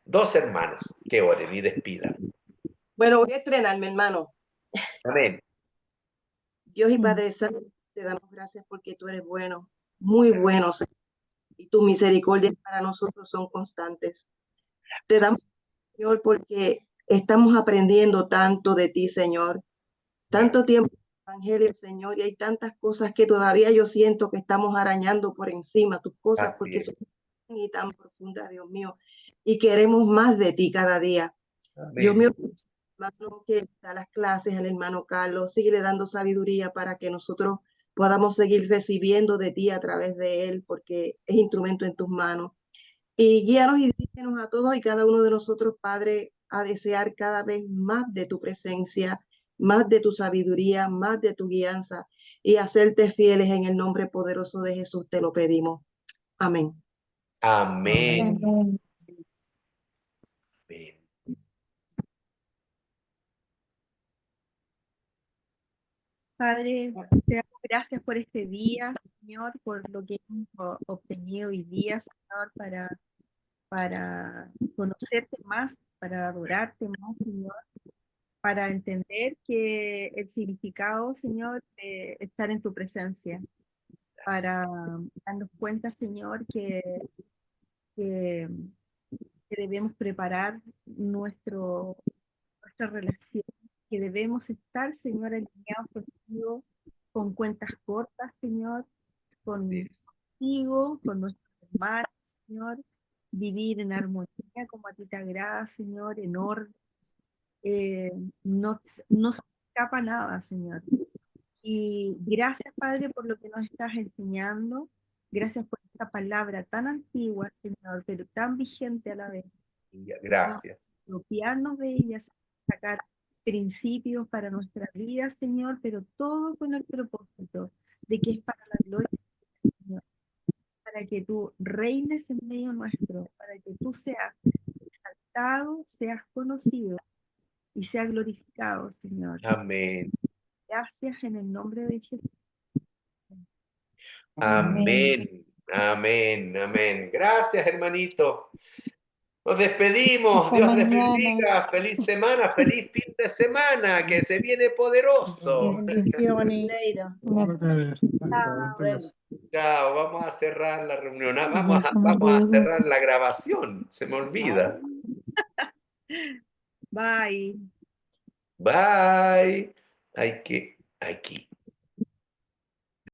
Speaker 1: Dos hermanos que oren y despidan.
Speaker 7: Bueno, voy a estrenarme, hermano.
Speaker 1: Amén.
Speaker 7: Dios y Padre Santo, te damos gracias porque tú eres bueno, muy bueno, Señor, y tu misericordia para nosotros son constantes. Te damos, Señor, porque estamos aprendiendo tanto de ti, Señor. Tanto tiempo en el Evangelio, Señor, y hay tantas cosas que todavía yo siento que estamos arañando por encima, tus cosas,
Speaker 1: Así
Speaker 7: porque
Speaker 1: es.
Speaker 7: son tan y tan profundas, Dios mío, y queremos más de ti cada día. Dios
Speaker 1: Amén.
Speaker 7: mío, hermano que da las clases, al hermano Carlos, sigue dando sabiduría para que nosotros podamos seguir recibiendo de ti a través de él, porque es instrumento en tus manos. Y guíanos y dirígenos a todos y cada uno de nosotros, Padre, a desear cada vez más de tu presencia, más de tu sabiduría, más de tu guianza y hacerte fieles en el nombre poderoso de Jesús, te lo pedimos. Amén.
Speaker 1: Amén.
Speaker 6: Amén.
Speaker 1: Amén.
Speaker 3: Padre, te damos gracias por este día, Señor, por lo que hemos obtenido hoy día, Señor, para conocerte más, para adorarte más, Señor, para entender que el significado, Señor, de estar en tu presencia, para darnos cuenta, Señor, que, que debemos preparar nuestra relación, que debemos estar, Señor, alineados contigo, con cuentas cortas, Señor,
Speaker 1: Así es.
Speaker 3: contigo, con nuestros hermanos, Señor, vivir en armonía como a ti te agrada, Señor, en orden. No se escapa nada, Señor. Y gracias, Padre, por lo que nos estás enseñando. Gracias por esta palabra tan antigua, Señor, pero tan vigente a la vez.
Speaker 1: Gracias.
Speaker 3: Apropiarnos de ellas, sacar principios para nuestra vida, Señor, pero todo con el propósito de que es para la gloria del Señor, para que tú reines en medio nuestro, para que tú seas exaltado, seas conocido y seas glorificado, Señor.
Speaker 1: Amén.
Speaker 3: Gracias en el nombre de Jesús.
Speaker 1: Amén. Amén. Amén. Gracias, hermanito. Nos despedimos.
Speaker 6: Hasta
Speaker 1: Dios les
Speaker 6: mañana.
Speaker 1: bendiga. Feliz semana, feliz fin de semana, que se viene poderoso.
Speaker 2: Bendiciones.
Speaker 5: Neida,
Speaker 7: Bueno.
Speaker 1: Chao, vamos a cerrar la reunión.
Speaker 6: Ya
Speaker 1: Vamos a
Speaker 6: luego.
Speaker 1: cerrar la grabación. Se me olvida.
Speaker 3: Bye.
Speaker 1: Bye. Hay que aquí.